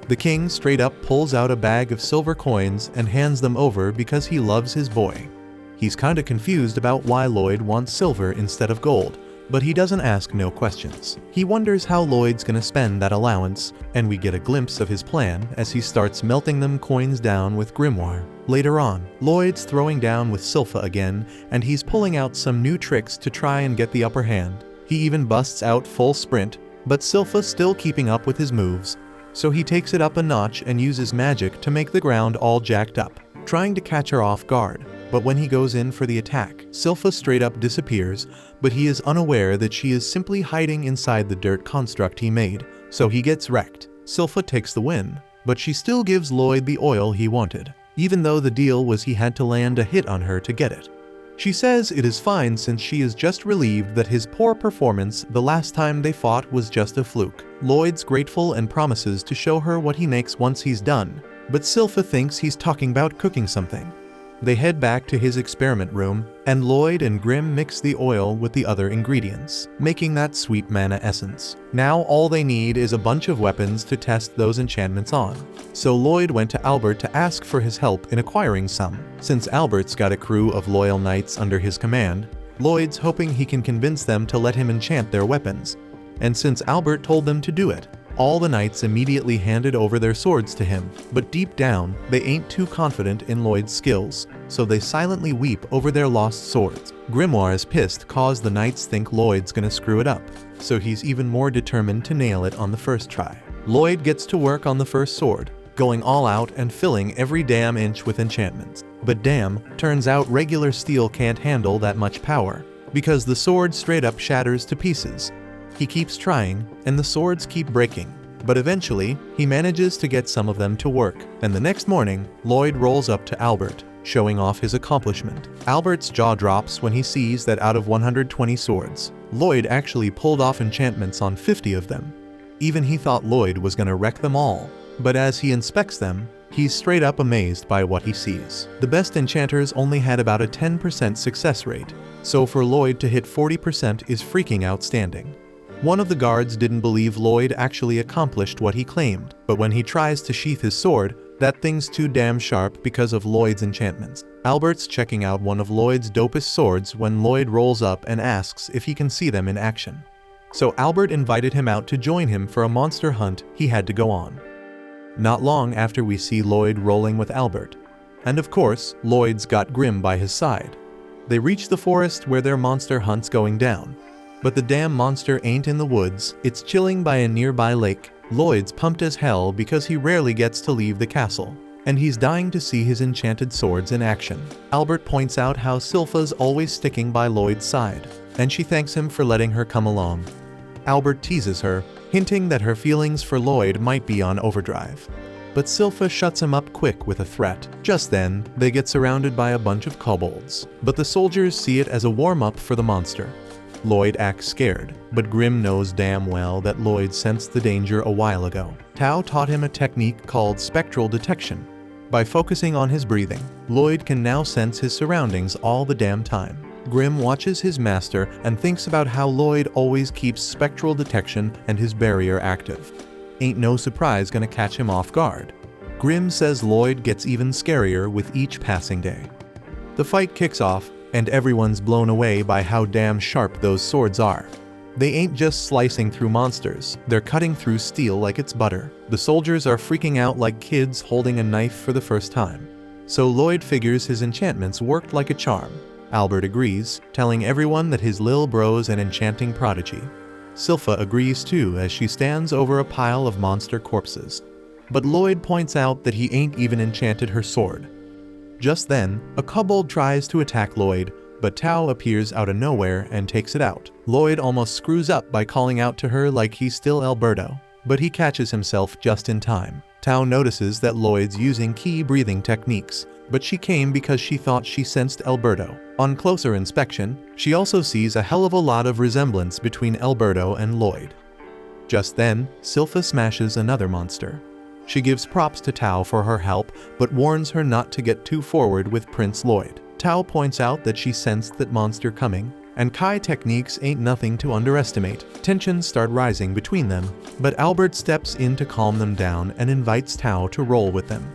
The king straight up pulls out a bag of silver coins and hands them over because he loves his boy. He's kinda confused about why Lloyd wants silver instead of gold, but he doesn't ask no questions. He wonders how Lloyd's gonna spend that allowance, and we get a glimpse of his plan as he starts melting them coins down with grimoire. Later on, Lloyd's throwing down with Silpha again, and he's pulling out some new tricks to try and get the upper hand. He even busts out full sprint, but Silpha's still keeping up with his moves. So he takes it up a notch and uses magic to make the ground all jacked up, trying to catch her off guard. But when he goes in for the attack, Silpha straight up disappears, but he is unaware that she is simply hiding inside the dirt construct he made, so he gets wrecked. Silpha takes the win, but she still gives Lloyd the oil he wanted, even though the deal was he had to land a hit on her to get it. She says it is fine since she is just relieved that his poor performance the last time they fought was just a fluke. Lloyd's grateful and promises to show her what he makes once he's done, but Silpha thinks he's talking about cooking something. They head back to his experiment room, and Lloyd and Grim mix the oil with the other ingredients, making that sweet mana essence. Now all they need is a bunch of weapons to test those enchantments on. So Lloyd went to Albert to ask for his help in acquiring some. Since Albert's got a crew of loyal knights under his command, Lloyd's hoping he can convince them to let him enchant their weapons. And since Albert told them to do it, all the knights immediately handed over their swords to him, but deep down, they ain't too confident in Lloyd's skills, so they silently weep over their lost swords. Grimoire's pissed cause the knights think Lloyd's gonna screw it up, so he's even more determined to nail it on the first try. Lloyd gets to work on the first sword, going all out and filling every damn inch with enchantments. But damn, turns out regular steel can't handle that much power, because the sword straight up shatters to pieces. He keeps trying, and the swords keep breaking, but eventually, he manages to get some of them to work, and the next morning, Lloyd rolls up to Albert, showing off his accomplishment. Albert's jaw drops when he sees that out of 120 swords, Lloyd actually pulled off enchantments on 50 of them. Even he thought Lloyd was gonna wreck them all, but as he inspects them, he's straight up amazed by what he sees. The best enchanters only had about a 10% success rate, so for Lloyd to hit 40% is freaking outstanding. One of the guards didn't believe Lloyd actually accomplished what he claimed, but when he tries to sheath his sword, that thing's too damn sharp because of Lloyd's enchantments. Albert's checking out one of Lloyd's dopest swords when Lloyd rolls up and asks if he can see them in action. So Albert invited him out to join him for a monster hunt he had to go on. Not long after we see Lloyd rolling with Albert. And of course, Lloyd's got Grim by his side. They reach the forest where their monster hunt's going down. But the damn monster ain't in the woods, it's chilling by a nearby lake. Lloyd's pumped as hell because he rarely gets to leave the castle, and he's dying to see his enchanted swords in action. Albert points out how Silpha's always sticking by Lloyd's side, and she thanks him for letting her come along. Albert teases her, hinting that her feelings for Lloyd might be on overdrive. But Silpha shuts him up quick with a threat. Just then, they get surrounded by a bunch of kobolds, but the soldiers see it as a warm-up for the monster. Lloyd acts scared, but Grim knows damn well that Lloyd sensed the danger a while ago. Tao taught him a technique called spectral detection. By focusing on his breathing, Lloyd can now sense his surroundings all the damn time. Grim watches his master and thinks about how Lloyd always keeps spectral detection and his barrier active. Ain't no surprise gonna catch him off guard. Grim says Lloyd gets even scarier with each passing day. The fight kicks off, and everyone's blown away by how damn sharp those swords are. They ain't just slicing through monsters, they're cutting through steel like it's butter. The soldiers are freaking out like kids holding a knife for the first time. So Lloyd figures his enchantments worked like a charm. Albert agrees, telling everyone that his lil bro's an enchanting prodigy. Silpha agrees too as she stands over a pile of monster corpses. But Lloyd points out that he ain't even enchanted her sword. Just then, a kobold tries to attack Lloyd, but Tao appears out of nowhere and takes it out. Lloyd almost screws up by calling out to her like he's still Alberto, but he catches himself just in time. Tao notices that Lloyd's using key breathing techniques, but she came because she thought she sensed Alberto. On closer inspection, she also sees a hell of a lot of resemblance between Alberto and Lloyd. Just then, Silpha smashes another monster. She gives props to Tao for her help, but warns her not to get too forward with Prince Lloyd. Tao points out that she sensed that monster coming, and Kai techniques ain't nothing to underestimate. Tensions start rising between them, but Albert steps in to calm them down and invites Tao to roll with them.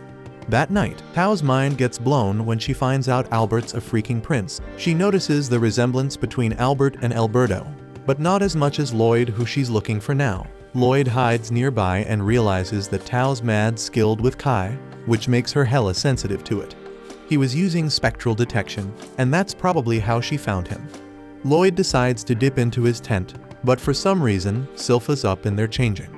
That night, Tao's mind gets blown when she finds out Albert's a freaking prince. She notices the resemblance between Albert and Alberto, but not as much as Lloyd, who she's looking for now. Lloyd hides nearby and realizes that Tao's mad skilled with Kai, which makes her hella sensitive to it. He was using spectral detection, and that's probably how she found him. Lloyd decides to dip into his tent, but for some reason, Silpha's up and they're changing.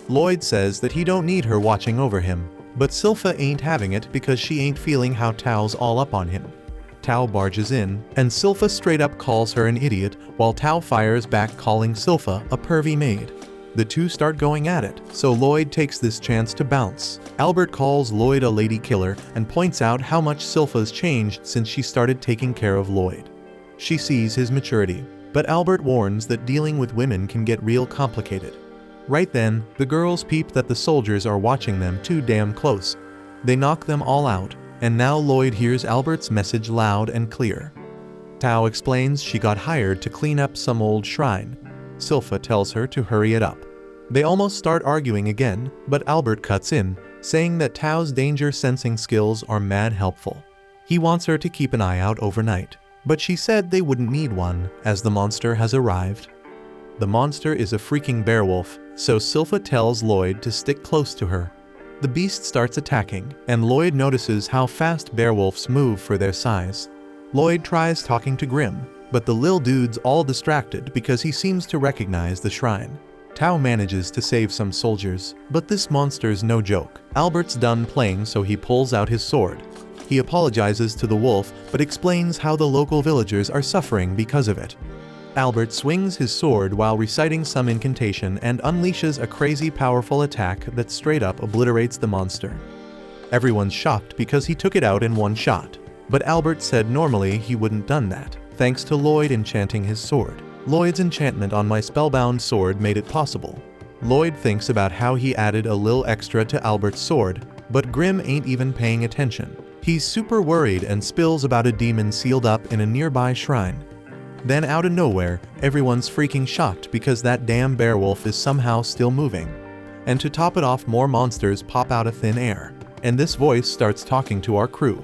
Lloyd says that he don't need her watching over him, but Silpha ain't having it because she ain't feeling how Tao's all up on him. Tao barges in, and Silpha straight up calls her an idiot, while Tao fires back calling Silpha a pervy maid. The two start going at it, so Lloyd takes this chance to bounce. Albert calls Lloyd a lady killer and points out how much Silpha's changed since she started taking care of Lloyd. She sees his maturity, but Albert warns that dealing with women can get real complicated. Right then, the girls peep that the soldiers are watching them too damn close. They knock them all out, and now Lloyd hears Albert's message loud and clear. Tao explains she got hired to clean up some old shrine. Silpha tells her to hurry it up. They almost start arguing again, but Albert cuts in, saying that Tao's danger-sensing skills are mad helpful. He wants her to keep an eye out overnight, but she said they wouldn't need one, as the monster has arrived. The monster is a freaking beowulf, so Silpha tells Lloyd to stick close to her. The beast starts attacking, and Lloyd notices how fast beowulfs move for their size. Lloyd tries talking to Grim, but the lil dude's all distracted because he seems to recognize the shrine. Tao manages to save some soldiers, but this monster's no joke. Albert's done playing, so he pulls out his sword. He apologizes to the wolf, but explains how the local villagers are suffering because of it. Albert swings his sword while reciting some incantation and unleashes a crazy powerful attack that straight up obliterates the monster. Everyone's shocked because he took it out in one shot, but Albert said normally he wouldn't done that, thanks to Lloyd enchanting his sword. Lloyd's enchantment on my spellbound sword made it possible. Lloyd thinks about how he added a lil extra to Albert's sword, but Grim ain't even paying attention. He's super worried and spills about a demon sealed up in a nearby shrine. Then out of nowhere, everyone's freaking shocked because that damn beowulf is somehow still moving. And to top it off, more monsters pop out of thin air, and this voice starts talking to our crew.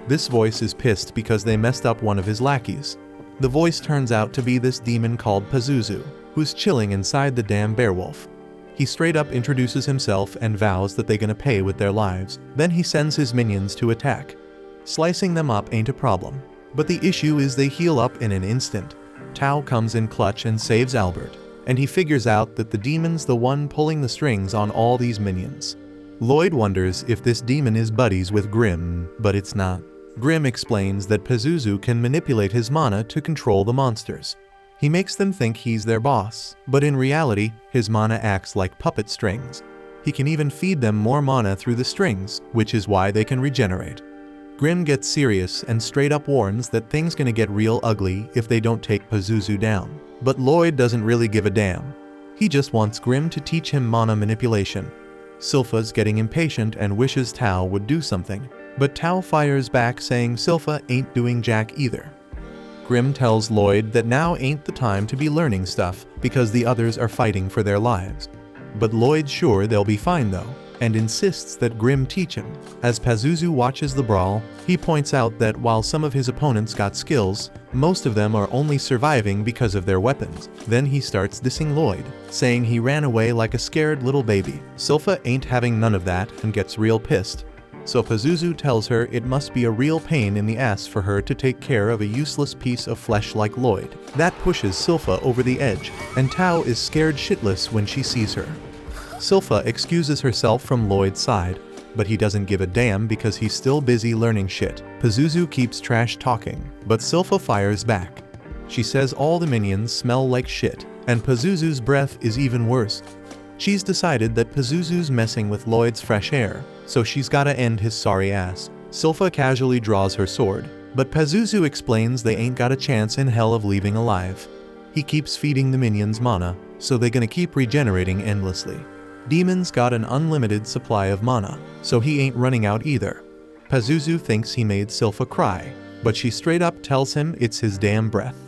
This voice is pissed because they messed up one of his lackeys. The voice turns out to be this demon called Pazuzu, who's chilling inside the damn beowulf. He straight up introduces himself and vows that they're gonna pay with their lives. Then he sends his minions to attack. Slicing them up ain't a problem, but the issue is they heal up in an instant. Tao comes in clutch and saves Albert, and he figures out that the demon's the one pulling the strings on all these minions. Lloyd wonders if this demon is buddies with Grim, but it's not. Grim explains that Pazuzu can manipulate his mana to control the monsters. He makes them think he's their boss, but in reality, his mana acts like puppet strings. He can even feed them more mana through the strings, which is why they can regenerate. Grim gets serious and straight up warns that things gonna get real ugly if they don't take Pazuzu down. But Lloyd doesn't really give a damn. He just wants Grim to teach him mana manipulation. Silpha's getting impatient and wishes Tao would do something, but Tao fires back saying Silpha ain't doing jack either. Grim tells Lloyd that now ain't the time to be learning stuff because the others are fighting for their lives. But Lloyd's sure they'll be fine though. and insists that Grim teach him. As Pazuzu watches the brawl, he points out that while some of his opponents got skills, most of them are only surviving because of their weapons. Then he starts dissing Lloyd, saying he ran away like a scared little baby. Sylpha ain't having none of that and gets real pissed. So Pazuzu tells her it must be a real pain in the ass for her to take care of a useless piece of flesh like Lloyd. That pushes Sylpha over the edge, and Tao is scared shitless when she sees her. Sylpha excuses herself from Lloyd's side, but he doesn't give a damn because he's still busy learning shit. Pazuzu keeps trash talking, but Sylpha fires back. She says all the minions smell like shit, and Pazuzu's breath is even worse. She's decided that Pazuzu's messing with Lloyd's fresh air, so she's gotta end his sorry ass. Sylpha casually draws her sword, but Pazuzu explains they ain't got a chance in hell of leaving alive. He keeps feeding the minions mana, so they gonna keep regenerating endlessly. Demon's got an unlimited supply of mana, so he ain't running out either. Pazuzu thinks he made Sylpha cry, but she straight up tells him it's his damn breath.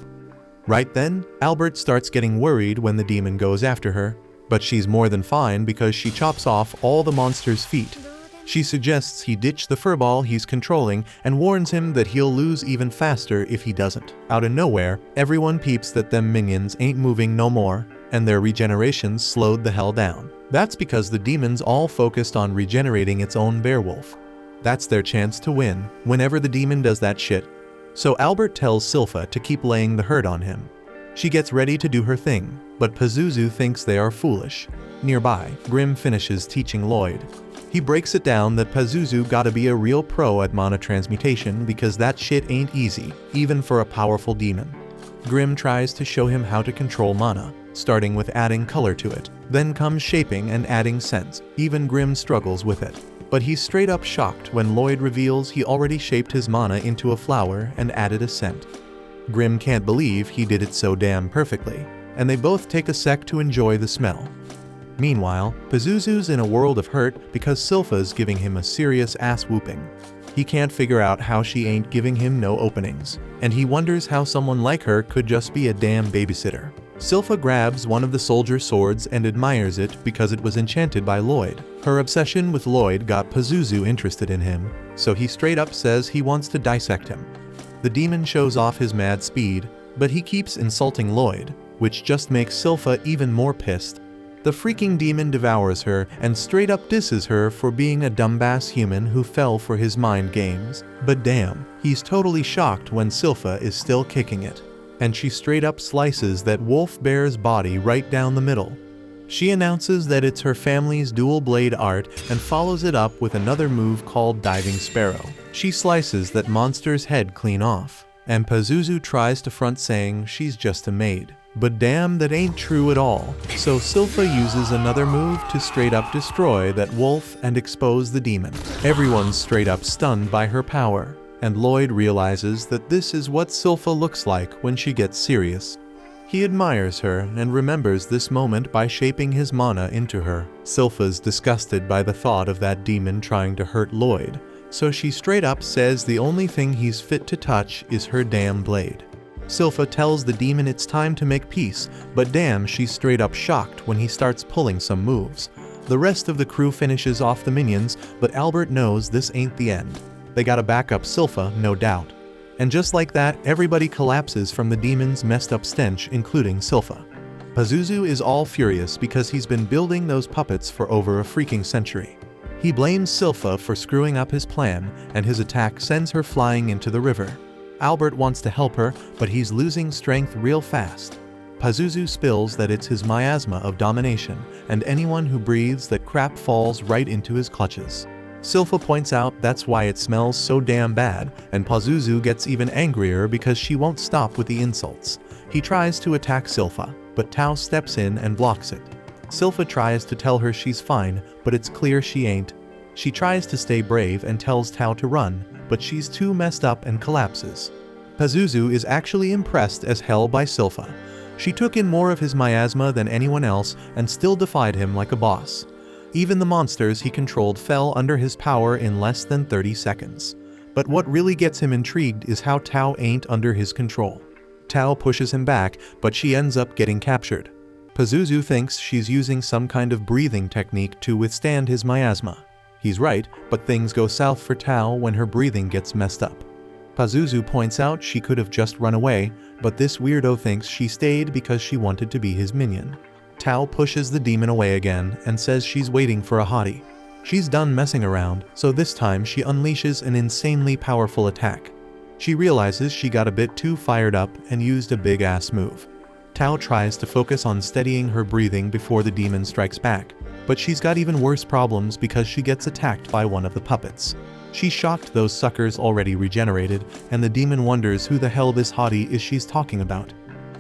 Right then, Albert starts getting worried when the demon goes after her, but she's more than fine because she chops off all the monster's feet. She suggests he ditch the furball he's controlling and warns him that he'll lose even faster if he doesn't. Out of nowhere, everyone peeps that them minions ain't moving no more, and their regenerations slowed the hell down. That's because the demon's all focused on regenerating its own werewolf. That's their chance to win, whenever the demon does that shit. So Albert tells Sylpha to keep laying the hurt on him. She gets ready to do her thing, but Pazuzu thinks they are foolish. Nearby, Grim finishes teaching Lloyd. He breaks it down that Pazuzu gotta be a real pro at mana transmutation because that shit ain't easy, even for a powerful demon. Grim tries to show him how to control mana, starting with adding color to it. Then comes shaping and adding sense. Even Grim struggles with it. But he's straight up shocked when Lloyd reveals he already shaped his mana into a flower and added a scent. Grim can't believe he did it so damn perfectly, and they both take a sec to enjoy the smell. Meanwhile, Pazuzu's in a world of hurt because Sylpha's giving him a serious ass whooping. He can't figure out how she ain't giving him no openings, and he wonders how someone like her could just be a damn babysitter. Sylpha grabs one of the soldier swords and admires it because it was enchanted by Lloyd. Her obsession with Lloyd got Pazuzu interested in him, so he straight up says he wants to dissect him. The demon shows off his mad speed, but he keeps insulting Lloyd, which just makes Sylpha even more pissed. The freaking demon devours her and straight up disses her for being a dumbass human who fell for his mind games. But damn, he's totally shocked when Sylpha is still kicking it. And she straight up slices that wolf bear's body right down the middle. She announces that it's her family's dual blade art and follows it up with another move called Diving Sparrow. She slices that monster's head clean off, and Pazuzu tries to front saying she's just a maid. But damn, that ain't true at all. So Sylpha uses another move to straight up destroy that wolf and expose the demon. Everyone's straight up stunned by her power, and Lloyd realizes that this is what Sylpha looks like when she gets serious. He admires her and remembers this moment by shaping his mana into her. Sylpha's disgusted by the thought of that demon trying to hurt Lloyd, so she straight up says the only thing he's fit to touch is her damn blade. Sylpha tells the demon it's time to make peace, but damn, she's straight up shocked when he starts pulling some moves. The rest of the crew finishes off the minions, but Albert knows this ain't the end. They gotta back up Sylpha, no doubt. And just like that, everybody collapses from the demon's messed up stench, including Sylpha. Pazuzu is all furious because he's been building those puppets for over a freaking century. He blames Sylpha for screwing up his plan, and his attack sends her flying into the river. Albert wants to help her, but he's losing strength real fast. Pazuzu spills that it's his miasma of domination, and anyone who breathes that crap falls right into his clutches. Sylpha points out that's why it smells so damn bad, and Pazuzu gets even angrier because she won't stop with the insults. He tries to attack Sylpha, but Tao steps in and blocks it. Sylpha tries to tell her she's fine, but it's clear she ain't. She tries to stay brave and tells Tao to run, but she's too messed up and collapses. Pazuzu is actually impressed as hell by Sylpha. She took in more of his miasma than anyone else and still defied him like a boss. Even the monsters he controlled fell under his power in less than 30 seconds. But what really gets him intrigued is how Tao ain't under his control. Tao pushes him back, but she ends up getting captured. Pazuzu thinks she's using some kind of breathing technique to withstand his miasma. He's right, but things go south for Tao when her breathing gets messed up. Pazuzu points out she could have just run away, but this weirdo thinks she stayed because she wanted to be his minion. Tao pushes the demon away again and says she's waiting for a hottie. She's done messing around, so this time she unleashes an insanely powerful attack. She realizes she got a bit too fired up and used a big-ass move. Tao tries to focus on steadying her breathing before the demon strikes back, but she's got even worse problems because she gets attacked by one of the puppets. She's shocked those suckers already regenerated, and the demon wonders who the hell this hottie is she's talking about.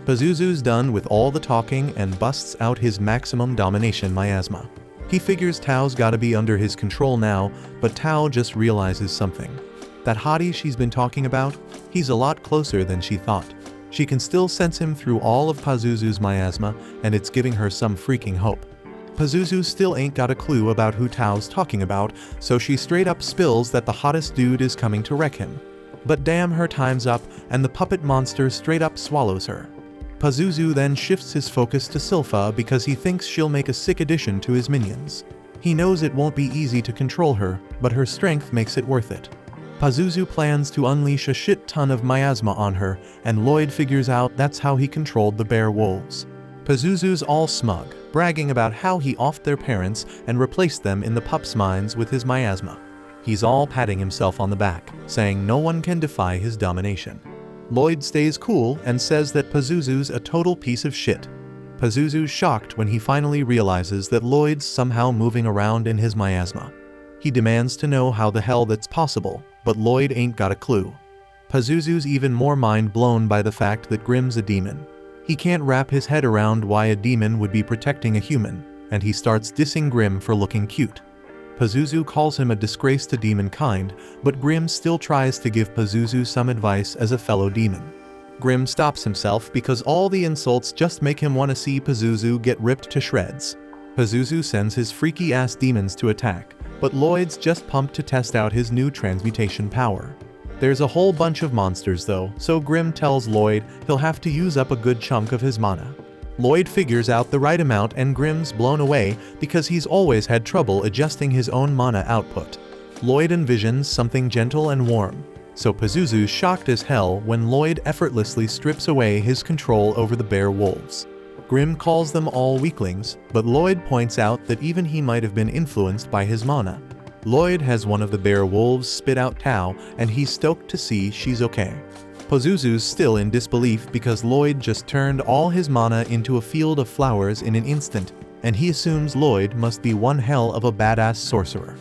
Pazuzu's done with all the talking and busts out his maximum domination miasma. He figures Tao's gotta be under his control now, but Tao just realizes something. That hottie she's been talking about, he's a lot closer than she thought. She can still sense him through all of Pazuzu's miasma, and it's giving her some freaking hope. Pazuzu still ain't got a clue about who Tao's talking about, so she straight up spills that the hottest dude is coming to wreck him. But damn, her time's up, and the puppet monster straight up swallows her. Pazuzu then shifts his focus to Silpha because he thinks she'll make a sick addition to his minions. He knows it won't be easy to control her, but her strength makes it worth it. Pazuzu plans to unleash a shit ton of miasma on her, and Lloyd figures out that's how he controlled the bear wolves. Pazuzu's all smug, bragging about how he offed their parents and replaced them in the pups' minds with his miasma. He's all patting himself on the back, saying no one can defy his domination. Lloyd stays cool and says that Pazuzu's a total piece of shit. Pazuzu's shocked when he finally realizes that Lloyd's somehow moving around in his miasma. He demands to know how the hell that's possible, but Lloyd ain't got a clue. Pazuzu's even more mind blown by the fact that Grimm's a demon. He can't wrap his head around why a demon would be protecting a human, and he starts dissing Grimm for looking cute. Pazuzu calls him a disgrace to demon kind, but Grimm still tries to give Pazuzu some advice as a fellow demon. Grimm stops himself because all the insults just make him want to see Pazuzu get ripped to shreds. Pazuzu sends his freaky-ass demons to attack, but Lloyd's just pumped to test out his new transmutation power. There's a whole bunch of monsters though, so Grimm tells Lloyd he'll have to use up a good chunk of his mana. Lloyd figures out the right amount and Grimm's blown away because he's always had trouble adjusting his own mana output. Lloyd envisions something gentle and warm, so Pazuzu's shocked as hell when Lloyd effortlessly strips away his control over the bear wolves. Grimm calls them all weaklings, but Lloyd points out that even he might have been influenced by his mana. Lloyd has one of the bear wolves spit out Tao, and he's stoked to see she's okay. Pazuzu's still in disbelief because Lloyd just turned all his mana into a field of flowers in an instant, and he assumes Lloyd must be one hell of a badass sorcerer.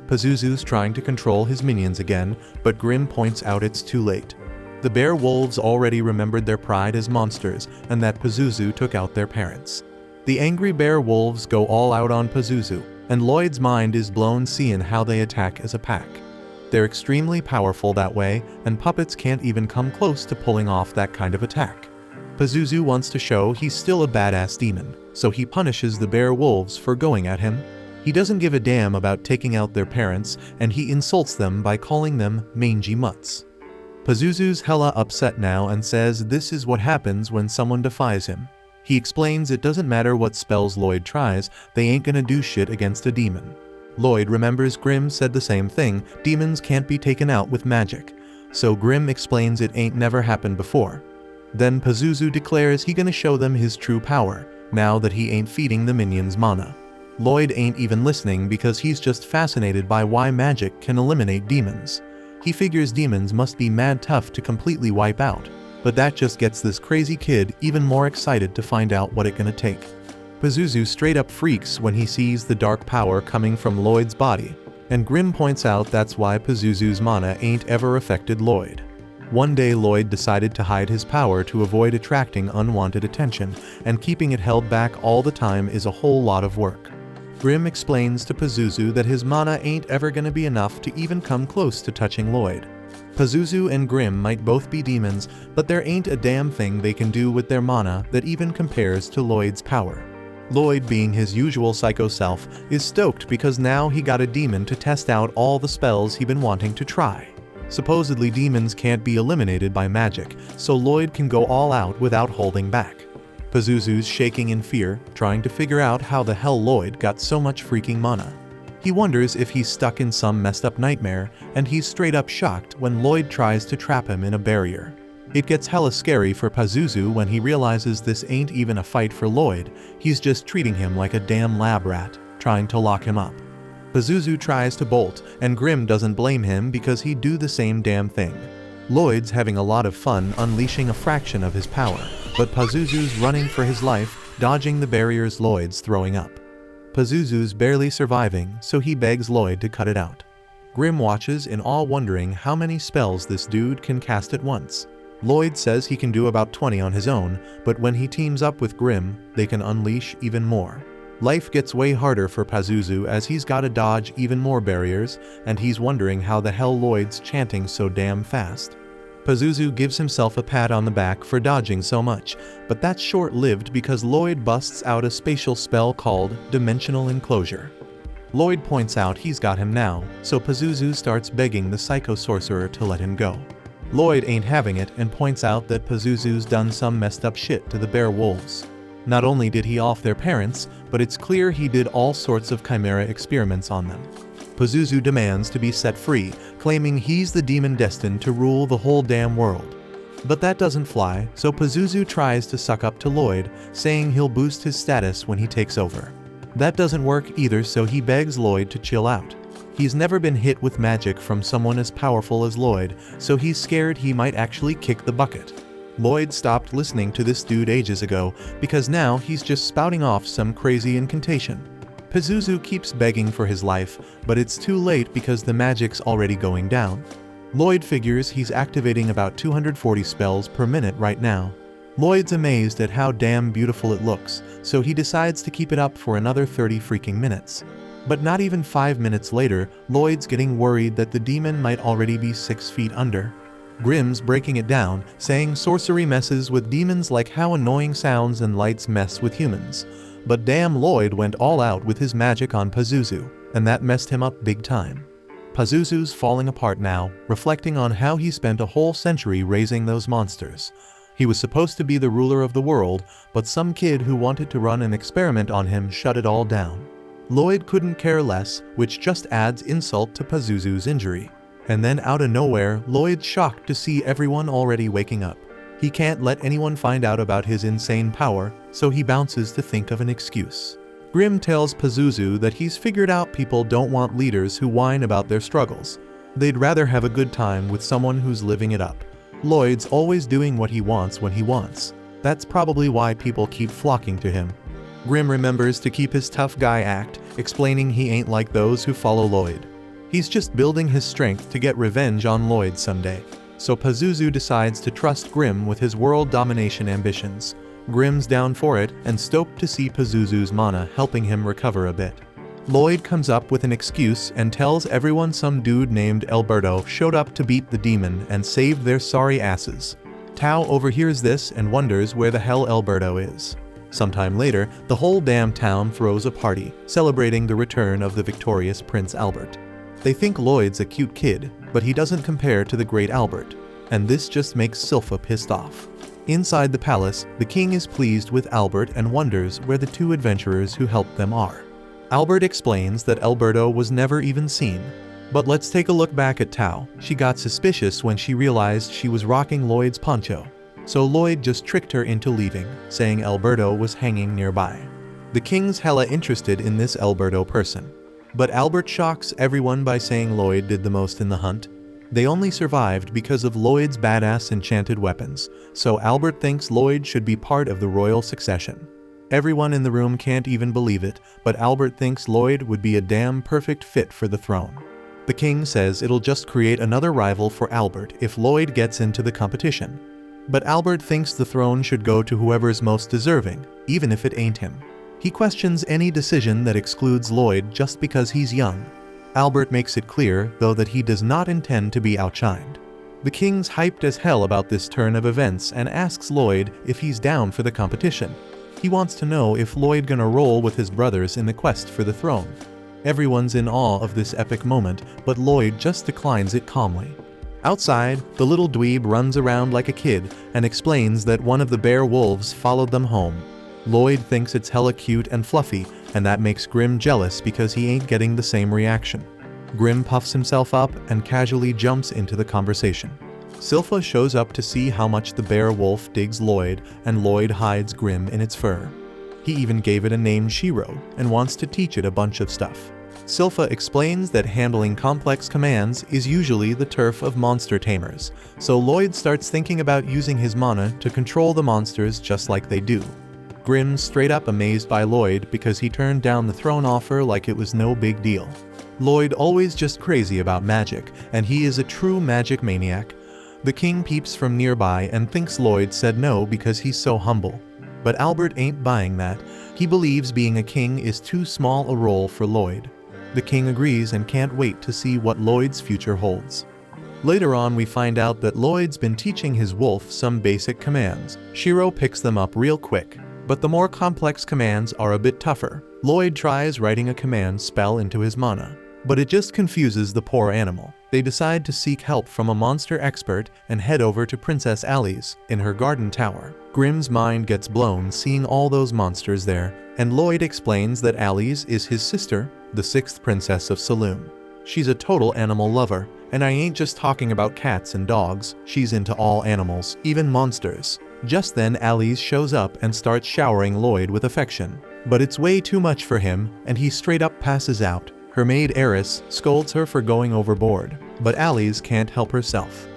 Pazuzu's trying to control his minions again, but Grimm points out it's too late. The bear wolves already remembered their pride as monsters, and that Pazuzu took out their parents. The angry bear wolves go all out on Pazuzu, and Lloyd's mind is blown seeing how they attack as a pack. They're extremely powerful that way, and puppets can't even come close to pulling off that kind of attack. Pazuzu wants to show he's still a badass demon, so he punishes the bear wolves for going at him. He doesn't give a damn about taking out their parents, and he insults them by calling them mangy mutts. Pazuzu's hella upset now and says this is what happens when someone defies him. He explains it doesn't matter what spells Lloyd tries, they ain't gonna do shit against a demon. Lloyd remembers Grimm said the same thing, demons can't be taken out with magic. So Grimm explains it ain't never happened before. Then Pazuzu declares he gonna show them his true power, now that he ain't feeding the minions mana. Lloyd ain't even listening because he's just fascinated by why magic can eliminate demons. He figures demons must be mad tough to completely wipe out, but that just gets this crazy kid even more excited to find out what it gonna take. Pazuzu straight up freaks when he sees the dark power coming from Lloyd's body, and Grimm points out that's why Pazuzu's mana ain't ever affected Lloyd. One day Lloyd decided to hide his power to avoid attracting unwanted attention, and keeping it held back all the time is a whole lot of work. Grimm explains to Pazuzu that his mana ain't ever gonna be enough to even come close to touching Lloyd. Pazuzu and Grimm might both be demons, but there ain't a damn thing they can do with their mana that even compares to Lloyd's power. Lloyd, being his usual psycho self, is stoked because now he got a demon to test out all the spells he'd been wanting to try. Supposedly demons can't be eliminated by magic, so Lloyd can go all out without holding back. Pazuzu's shaking in fear, trying to figure out how the hell Lloyd got so much freaking mana. He wonders if he's stuck in some messed up nightmare, and he's straight up shocked when Lloyd tries to trap him in a barrier. It gets hella scary for Pazuzu when he realizes this ain't even a fight for Lloyd, he's just treating him like a damn lab rat, trying to lock him up. Pazuzu tries to bolt, and Grimm doesn't blame him because he'd do the same damn thing. Lloyd's having a lot of fun unleashing a fraction of his power, but Pazuzu's running for his life, dodging the barriers Lloyd's throwing up. Pazuzu's barely surviving, so he begs Lloyd to cut it out. Grimm watches in awe, wondering how many spells this dude can cast at once. Lloyd says he can do about 20 on his own, but when he teams up with Grimm, they can unleash even more. Life gets way harder for Pazuzu as he's gotta dodge even more barriers, and he's wondering how the hell Lloyd's chanting so damn fast. Pazuzu gives himself a pat on the back for dodging so much, but that's short-lived because Lloyd busts out a spatial spell called Dimensional Enclosure. Lloyd points out he's got him now, so Pazuzu starts begging the Psycho Sorcerer to let him go. Lloyd ain't having it and points out that Pazuzu's done some messed up shit to the bear wolves. Not only did he off their parents, but it's clear he did all sorts of chimera experiments on them. Pazuzu demands to be set free, claiming he's the demon destined to rule the whole damn world. But that doesn't fly, so Pazuzu tries to suck up to Lloyd, saying he'll boost his status when he takes over. That doesn't work either, so he begs Lloyd to chill out. He's never been hit with magic from someone as powerful as Lloyd, so he's scared he might actually kick the bucket. Lloyd stopped listening to this dude ages ago, because now he's just spouting off some crazy incantation. Pazuzu keeps begging for his life, but it's too late because the magic's already going down. Lloyd figures he's activating about 240 spells per minute right now. Lloyd's amazed at how damn beautiful it looks, so he decides to keep it up for another 30 freaking minutes. But not even 5 minutes later, Lloyd's getting worried that the demon might already be 6 feet under. Grimm's breaking it down, saying sorcery messes with demons like how annoying sounds and lights mess with humans. But damn, Lloyd went all out with his magic on Pazuzu, and that messed him up big time. Pazuzu's falling apart now, reflecting on how he spent a whole century raising those monsters. He was supposed to be the ruler of the world, but some kid who wanted to run an experiment on him shut it all down. Lloyd couldn't care less, which just adds insult to Pazuzu's injury. And then out of nowhere, Lloyd's shocked to see everyone already waking up. He can't let anyone find out about his insane power, so he bounces to think of an excuse. Grimm tells Pazuzu that he's figured out people don't want leaders who whine about their struggles. They'd rather have a good time with someone who's living it up. Lloyd's always doing what he wants when he wants. That's probably why people keep flocking to him. Grimm remembers to keep his tough guy act, explaining he ain't like those who follow Lloyd. He's just building his strength to get revenge on Lloyd someday. So Pazuzu decides to trust Grimm with his world domination ambitions. Grimm's down for it and stoked to see Pazuzu's mana helping him recover a bit. Lloyd comes up with an excuse and tells everyone some dude named Alberto showed up to beat the demon and saved their sorry asses. Tao overhears this and wonders where the hell Alberto is. Sometime later, the whole damn town throws a party, celebrating the return of the victorious Prince Albert. They think Lloyd's a cute kid, but he doesn't compare to the great Albert, and this just makes Silpha pissed off. Inside the palace, the king is pleased with Albert and wonders where the two adventurers who helped them are. Albert explains that Alberto was never even seen. But let's take a look back at Tao. She got suspicious when she realized she was rocking Lloyd's poncho. So Lloyd just tricked her into leaving, saying Alberto was hanging nearby. The king's hella interested in this Alberto person. But Albert shocks everyone by saying Lloyd did the most in the hunt. They only survived because of Lloyd's badass enchanted weapons, so Albert thinks Lloyd should be part of the royal succession. Everyone in the room can't even believe it, but Albert thinks Lloyd would be a damn perfect fit for the throne. The king says it'll just create another rival for Albert if Lloyd gets into the competition. But Albert thinks the throne should go to whoever's most deserving, even if it ain't him. He questions any decision that excludes Lloyd just because he's young. Albert makes it clear, though, that he does not intend to be outshined. The king's hyped as hell about this turn of events and asks Lloyd if he's down for the competition. He wants to know if Lloyd gonna roll with his brothers in the quest for the throne. Everyone's in awe of this epic moment, but Lloyd just declines it calmly. Outside, the little dweeb runs around like a kid and explains that one of the bear wolves followed them home. Lloyd thinks it's hella cute and fluffy, and that makes Grim jealous because he ain't getting the same reaction. Grim puffs himself up and casually jumps into the conversation. Silpha shows up to see how much the bear wolf digs Lloyd, and Lloyd hides Grim in its fur. He even gave it a name Shiro and wants to teach it a bunch of stuff. Silpha explains that handling complex commands is usually the turf of monster tamers, so Lloyd starts thinking about using his mana to control the monsters just like they do. Grim's straight up amazed by Lloyd because he turned down the throne offer like it was no big deal. Lloyd always just crazy about magic, and he is a true magic maniac. The king peeps from nearby and thinks Lloyd said no because he's so humble. But Albert ain't buying that. He believes being a king is too small a role for Lloyd. The king agrees and can't wait to see what Lloyd's future holds. Later on, we find out that Lloyd's been teaching his wolf some basic commands. Shiro picks them up real quick, but the more complex commands are a bit tougher. Lloyd tries writing a command spell into his mana, but it just confuses the poor animal. They decide to seek help from a monster expert and head over to Princess Allie's in her garden tower. Grim's mind gets blown seeing all those monsters there, and Lloyd explains that Allie's is his sister, the 6th princess of Saloon. She's a total animal lover, and I ain't just talking about cats and dogs, she's into all animals, even monsters. Just then Allie's shows up and starts showering Lloyd with affection. But it's way too much for him, and he straight up passes out. Her maid Eris scolds her for going overboard, but Allie's can't help herself.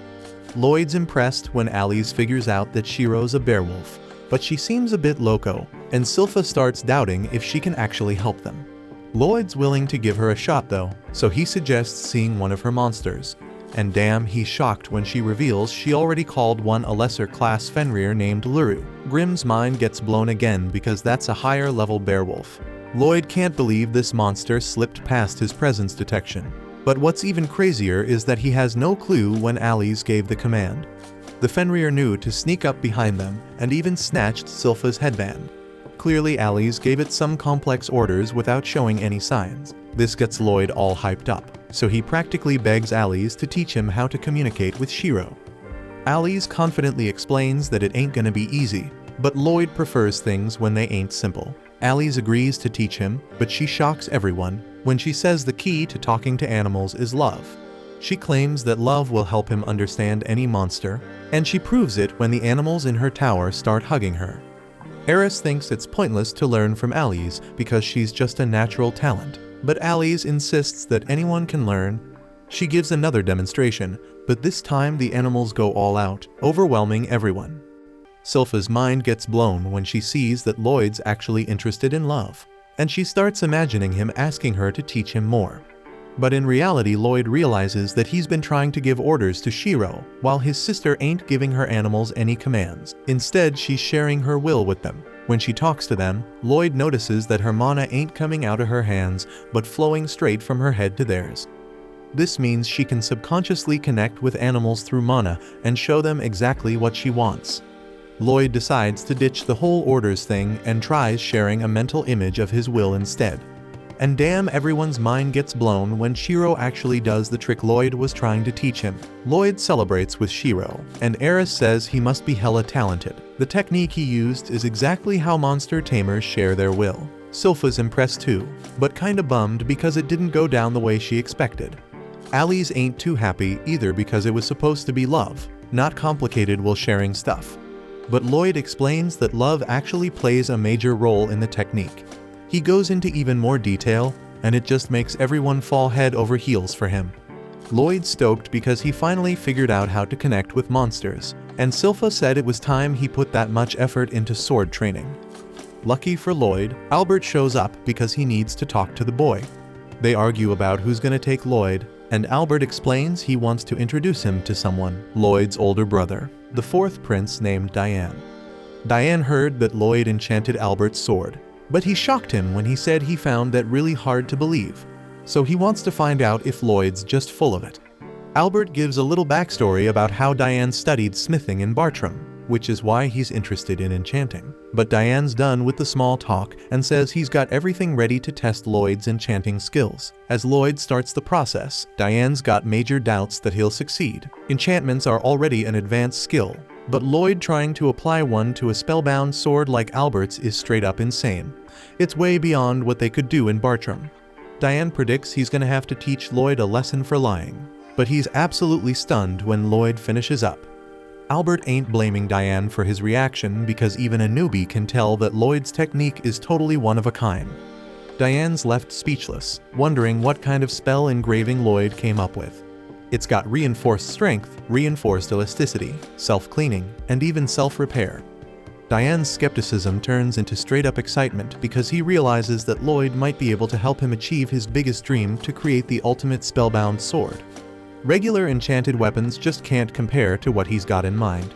Lloyd's impressed when Allie's figures out that Shiro's a bearwolf, but she seems a bit loco, and Silpha starts doubting if she can actually help them. Lloyd's willing to give her a shot though, so he suggests seeing one of her monsters. And damn, he's shocked when she reveals she already called one a lesser class Fenrir named Luru. Grim's mind gets blown again because that's a higher level bearwolf. Lloyd can't believe this monster slipped past his presence detection. But what's even crazier is that he has no clue when Allie's gave the command. The Fenrir knew to sneak up behind them and even snatched Silpha's headband. Clearly Allie's gave it some complex orders without showing any signs. This gets Lloyd all hyped up, so he practically begs Allie's to teach him how to communicate with Shiro. Allie's confidently explains that it ain't gonna be easy, but Lloyd prefers things when they ain't simple. Allie's agrees to teach him, but she shocks everyone when she says the key to talking to animals is love. She claims that love will help him understand any monster, and she proves it when the animals in her tower start hugging her. Eris thinks it's pointless to learn from Allie's because she's just a natural talent, but Allie's insists that anyone can learn. She gives another demonstration, but this time the animals go all out, overwhelming everyone. Silpha's mind gets blown when she sees that Lloyd's actually interested in love, and she starts imagining him asking her to teach him more. But in reality, Lloyd realizes that he's been trying to give orders to Shiro, while his sister ain't giving her animals any commands. Instead, she's sharing her will with them. When she talks to them, Lloyd notices that her mana ain't coming out of her hands, but flowing straight from her head to theirs. This means she can subconsciously connect with animals through mana and show them exactly what she wants. Lloyd decides to ditch the whole orders thing and tries sharing a mental image of his will instead. And damn, everyone's mind gets blown when Shiro actually does the trick Lloyd was trying to teach him. Lloyd celebrates with Shiro, and Eris says he must be hella talented. The technique he used is exactly how monster tamers share their will. Silpha's impressed too, but kinda bummed because it didn't go down the way she expected. Allie's ain't too happy either because it was supposed to be love, not complicated while sharing stuff. But Lloyd explains that love actually plays a major role in the technique. He goes into even more detail, and it just makes everyone fall head over heels for him. Lloyd's stoked because he finally figured out how to connect with monsters, and Silpha said it was time he put that much effort into sword training. Lucky for Lloyd, Albert shows up because he needs to talk to the boy. They argue about who's gonna take Lloyd, and Albert explains he wants to introduce him to someone, Lloyd's older brother, the 4th prince named Diane. Diane heard that Lloyd enchanted Albert's sword, but he shocked him when he said he found that really hard to believe, so he wants to find out if Lloyd's just full of it. Albert gives a little backstory about how Diane studied smithing in Bartram. which is why he's interested in enchanting. But Diane's done with the small talk and says he's got everything ready to test Lloyd's enchanting skills. As Lloyd starts the process, Diane's got major doubts that he'll succeed. Enchantments are already an advanced skill, but Lloyd trying to apply one to a spellbound sword like Albert's is straight up insane. It's way beyond what they could do in Bartram. Diane predicts he's gonna have to teach Lloyd a lesson for lying, but he's absolutely stunned when Lloyd finishes up. Albert ain't blaming Diane for his reaction because even a newbie can tell that Lloyd's technique is totally one of a kind. Diane's left speechless, wondering what kind of spell engraving Lloyd came up with. It's got reinforced strength, reinforced elasticity, self-cleaning, and even self-repair. Diane's skepticism turns into straight-up excitement because he realizes that Lloyd might be able to help him achieve his biggest dream to create the ultimate spellbound sword. Regular enchanted weapons just can't compare to what he's got in mind.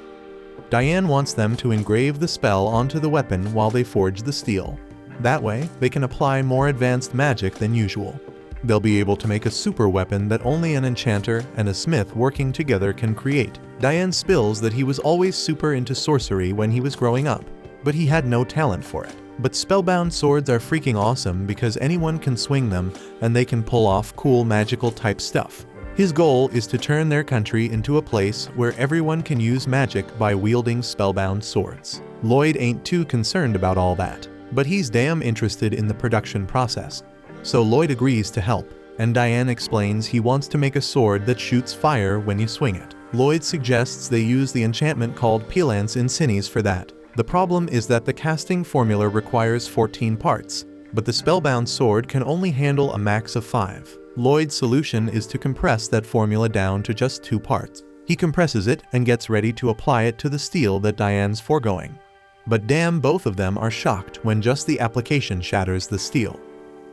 Diane wants them to engrave the spell onto the weapon while they forge the steel. That way, they can apply more advanced magic than usual. They'll be able to make a super weapon that only an enchanter and a smith working together can create. Diane spills that he was always super into sorcery when he was growing up, but he had no talent for it. But spellbound swords are freaking awesome because anyone can swing them and they can pull off cool magical type stuff. His goal is to turn their country into a place where everyone can use magic by wielding spellbound swords. Lloyd ain't too concerned about all that, but he's damn interested in the production process. So Lloyd agrees to help, and Diane explains he wants to make a sword that shoots fire when you swing it. Lloyd suggests they use the enchantment called Pelance Insinis for that. The problem is that the casting formula requires 14 parts, but the spellbound sword can only handle a max of 5. Lloyd's solution is to compress that formula down to just 2 parts. He compresses it and gets ready to apply it to the steel that Diane's foregoing. But damn, both of them are shocked when just the application shatters the steel.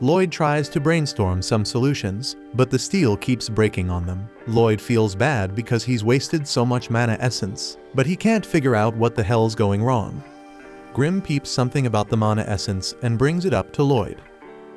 Lloyd tries to brainstorm some solutions, but the steel keeps breaking on them. Lloyd feels bad because he's wasted so much mana essence, but he can't figure out what the hell's going wrong. Grim peeps something about the mana essence and brings it up to Lloyd.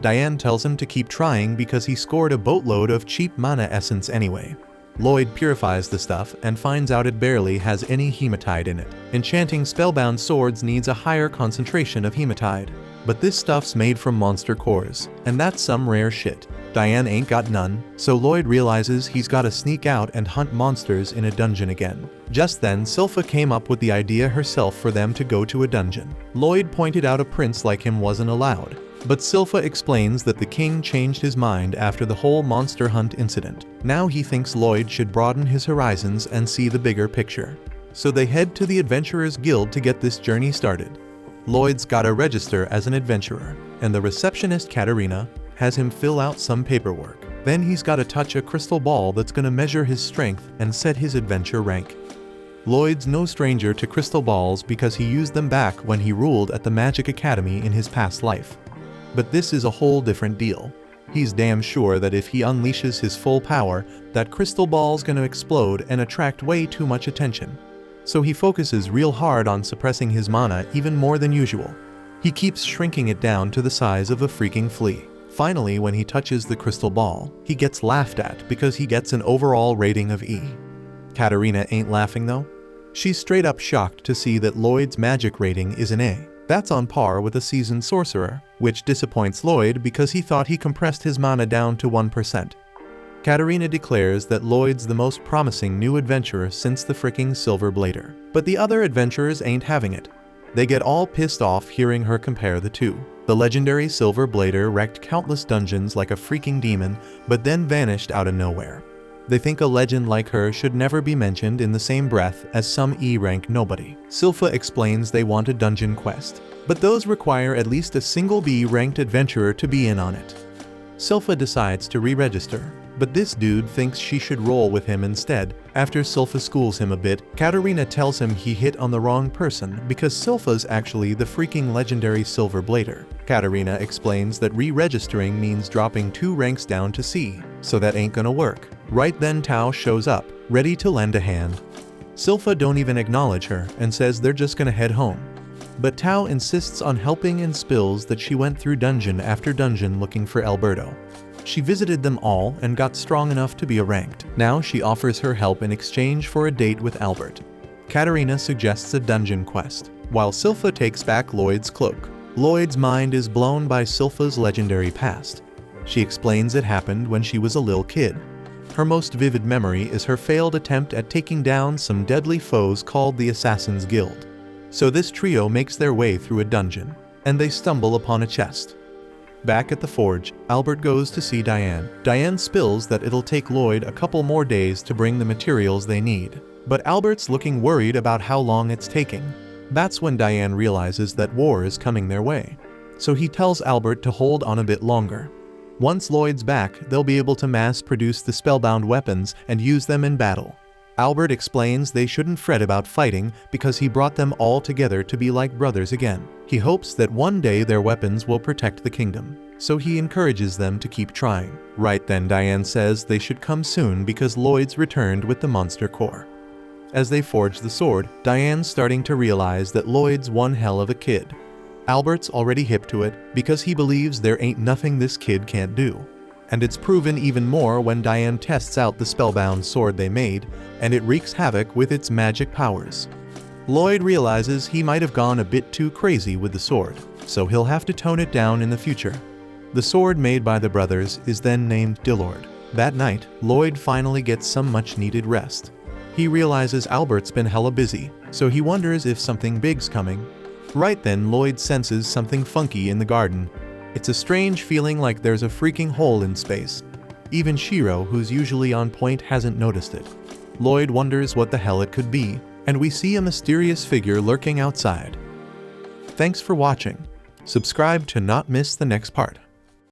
Diane tells him to keep trying because he scored a boatload of cheap mana essence anyway. Lloyd purifies the stuff and finds out it barely has any hematite in it. Enchanting spellbound swords needs a higher concentration of hematite. But this stuff's made from monster cores, and that's some rare shit. Diane ain't got none, so Lloyd realizes he's gotta sneak out and hunt monsters in a dungeon again. Just then, Sylpha came up with the idea herself for them to go to a dungeon. Lloyd pointed out a prince like him wasn't allowed, but Sylpha explains that the king changed his mind after the whole monster hunt incident. Now he thinks Lloyd should broaden his horizons and see the bigger picture. So they head to the Adventurers Guild to get this journey started. Lloyd's gotta register as an adventurer, and the receptionist Katarina has him fill out some paperwork. Then he's gotta touch a crystal ball that's gonna measure his strength and set his adventure rank. Lloyd's no stranger to crystal balls because he used them back when he ruled at the Magic Academy in his past life. But this is a whole different deal. He's damn sure that if he unleashes his full power, that crystal ball's gonna explode and attract way too much attention. So he focuses real hard on suppressing his mana even more than usual. He keeps shrinking it down to the size of a freaking flea. Finally, when he touches the crystal ball, he gets laughed at because he gets an overall rating of E. Katarina ain't laughing though. She's straight up shocked to see that Lloyd's magic rating is an A. That's on par with a seasoned sorcerer, which disappoints Lloyd because he thought he compressed his mana down to 1%. Katarina declares that Lloyd's the most promising new adventurer since the fricking Silver Blader. But the other adventurers ain't having it. They get all pissed off hearing her compare the two. The legendary Silver Blader wrecked countless dungeons like a freaking demon, but then vanished out of nowhere. They think a legend like her should never be mentioned in the same breath as some E-rank nobody. Sylpha explains they want a dungeon quest, but those require at least a single B-ranked adventurer to be in on it. Sylpha decides to re-register, but this dude thinks she should roll with him instead. After Sylpha schools him a bit, Katarina tells him he hit on the wrong person because Sylpha's actually the freaking legendary Silver Blader. Katarina explains that re-registering means dropping 2 ranks down to C, so that ain't gonna work. Right then Tao shows up, ready to lend a hand. Sylpha don't even acknowledge her and says they're just gonna head home. But Tao insists on helping and spills that she went through dungeon after dungeon looking for Alberto. She visited them all and got strong enough to be a ranked. Now she offers her help in exchange for a date with Albert. Katarina suggests a dungeon quest, while Silpha takes back Lloyd's cloak. Lloyd's mind is blown by Silpha's legendary past. She explains it happened when she was a little kid. Her most vivid memory is her failed attempt at taking down some deadly foes called the Assassin's Guild. So this trio makes their way through a dungeon, and they stumble upon a chest. Back at the forge, Albert goes to see Diane. Diane spills that it'll take Lloyd a couple more days to bring the materials they need. But Albert's looking worried about how long it's taking. That's when Diane realizes that war is coming their way. So he tells Albert to hold on a bit longer. Once Lloyd's back, they'll be able to mass-produce the spellbound weapons and use them in battle. Albert explains they shouldn't fret about fighting because he brought them all together to be like brothers again. He hopes that one day their weapons will protect the kingdom, so he encourages them to keep trying. Right then, Diane says they should come soon because Lloyd's returned with the monster core. As they forge the sword, Diane's starting to realize that Lloyd's one hell of a kid. Albert's already hip to it because he believes there ain't nothing this kid can't do. And it's proven even more when Diane tests out the spellbound sword they made, and it wreaks havoc with its magic powers. Lloyd realizes he might have gone a bit too crazy with the sword, so he'll have to tone it down in the future. The sword made by the brothers is then named Dillord. That night, Lloyd finally gets some much-needed rest. He realizes Albert's been hella busy, so he wonders if something big's coming. Right then, Lloyd senses something funky in the garden. It's a strange feeling like there's a freaking hole in space. Even Shiro, who's usually on point, hasn't noticed it. Lloyd wonders what the hell it could be, and we see a mysterious figure lurking outside. Thanks for watching. Subscribe to not miss the next part.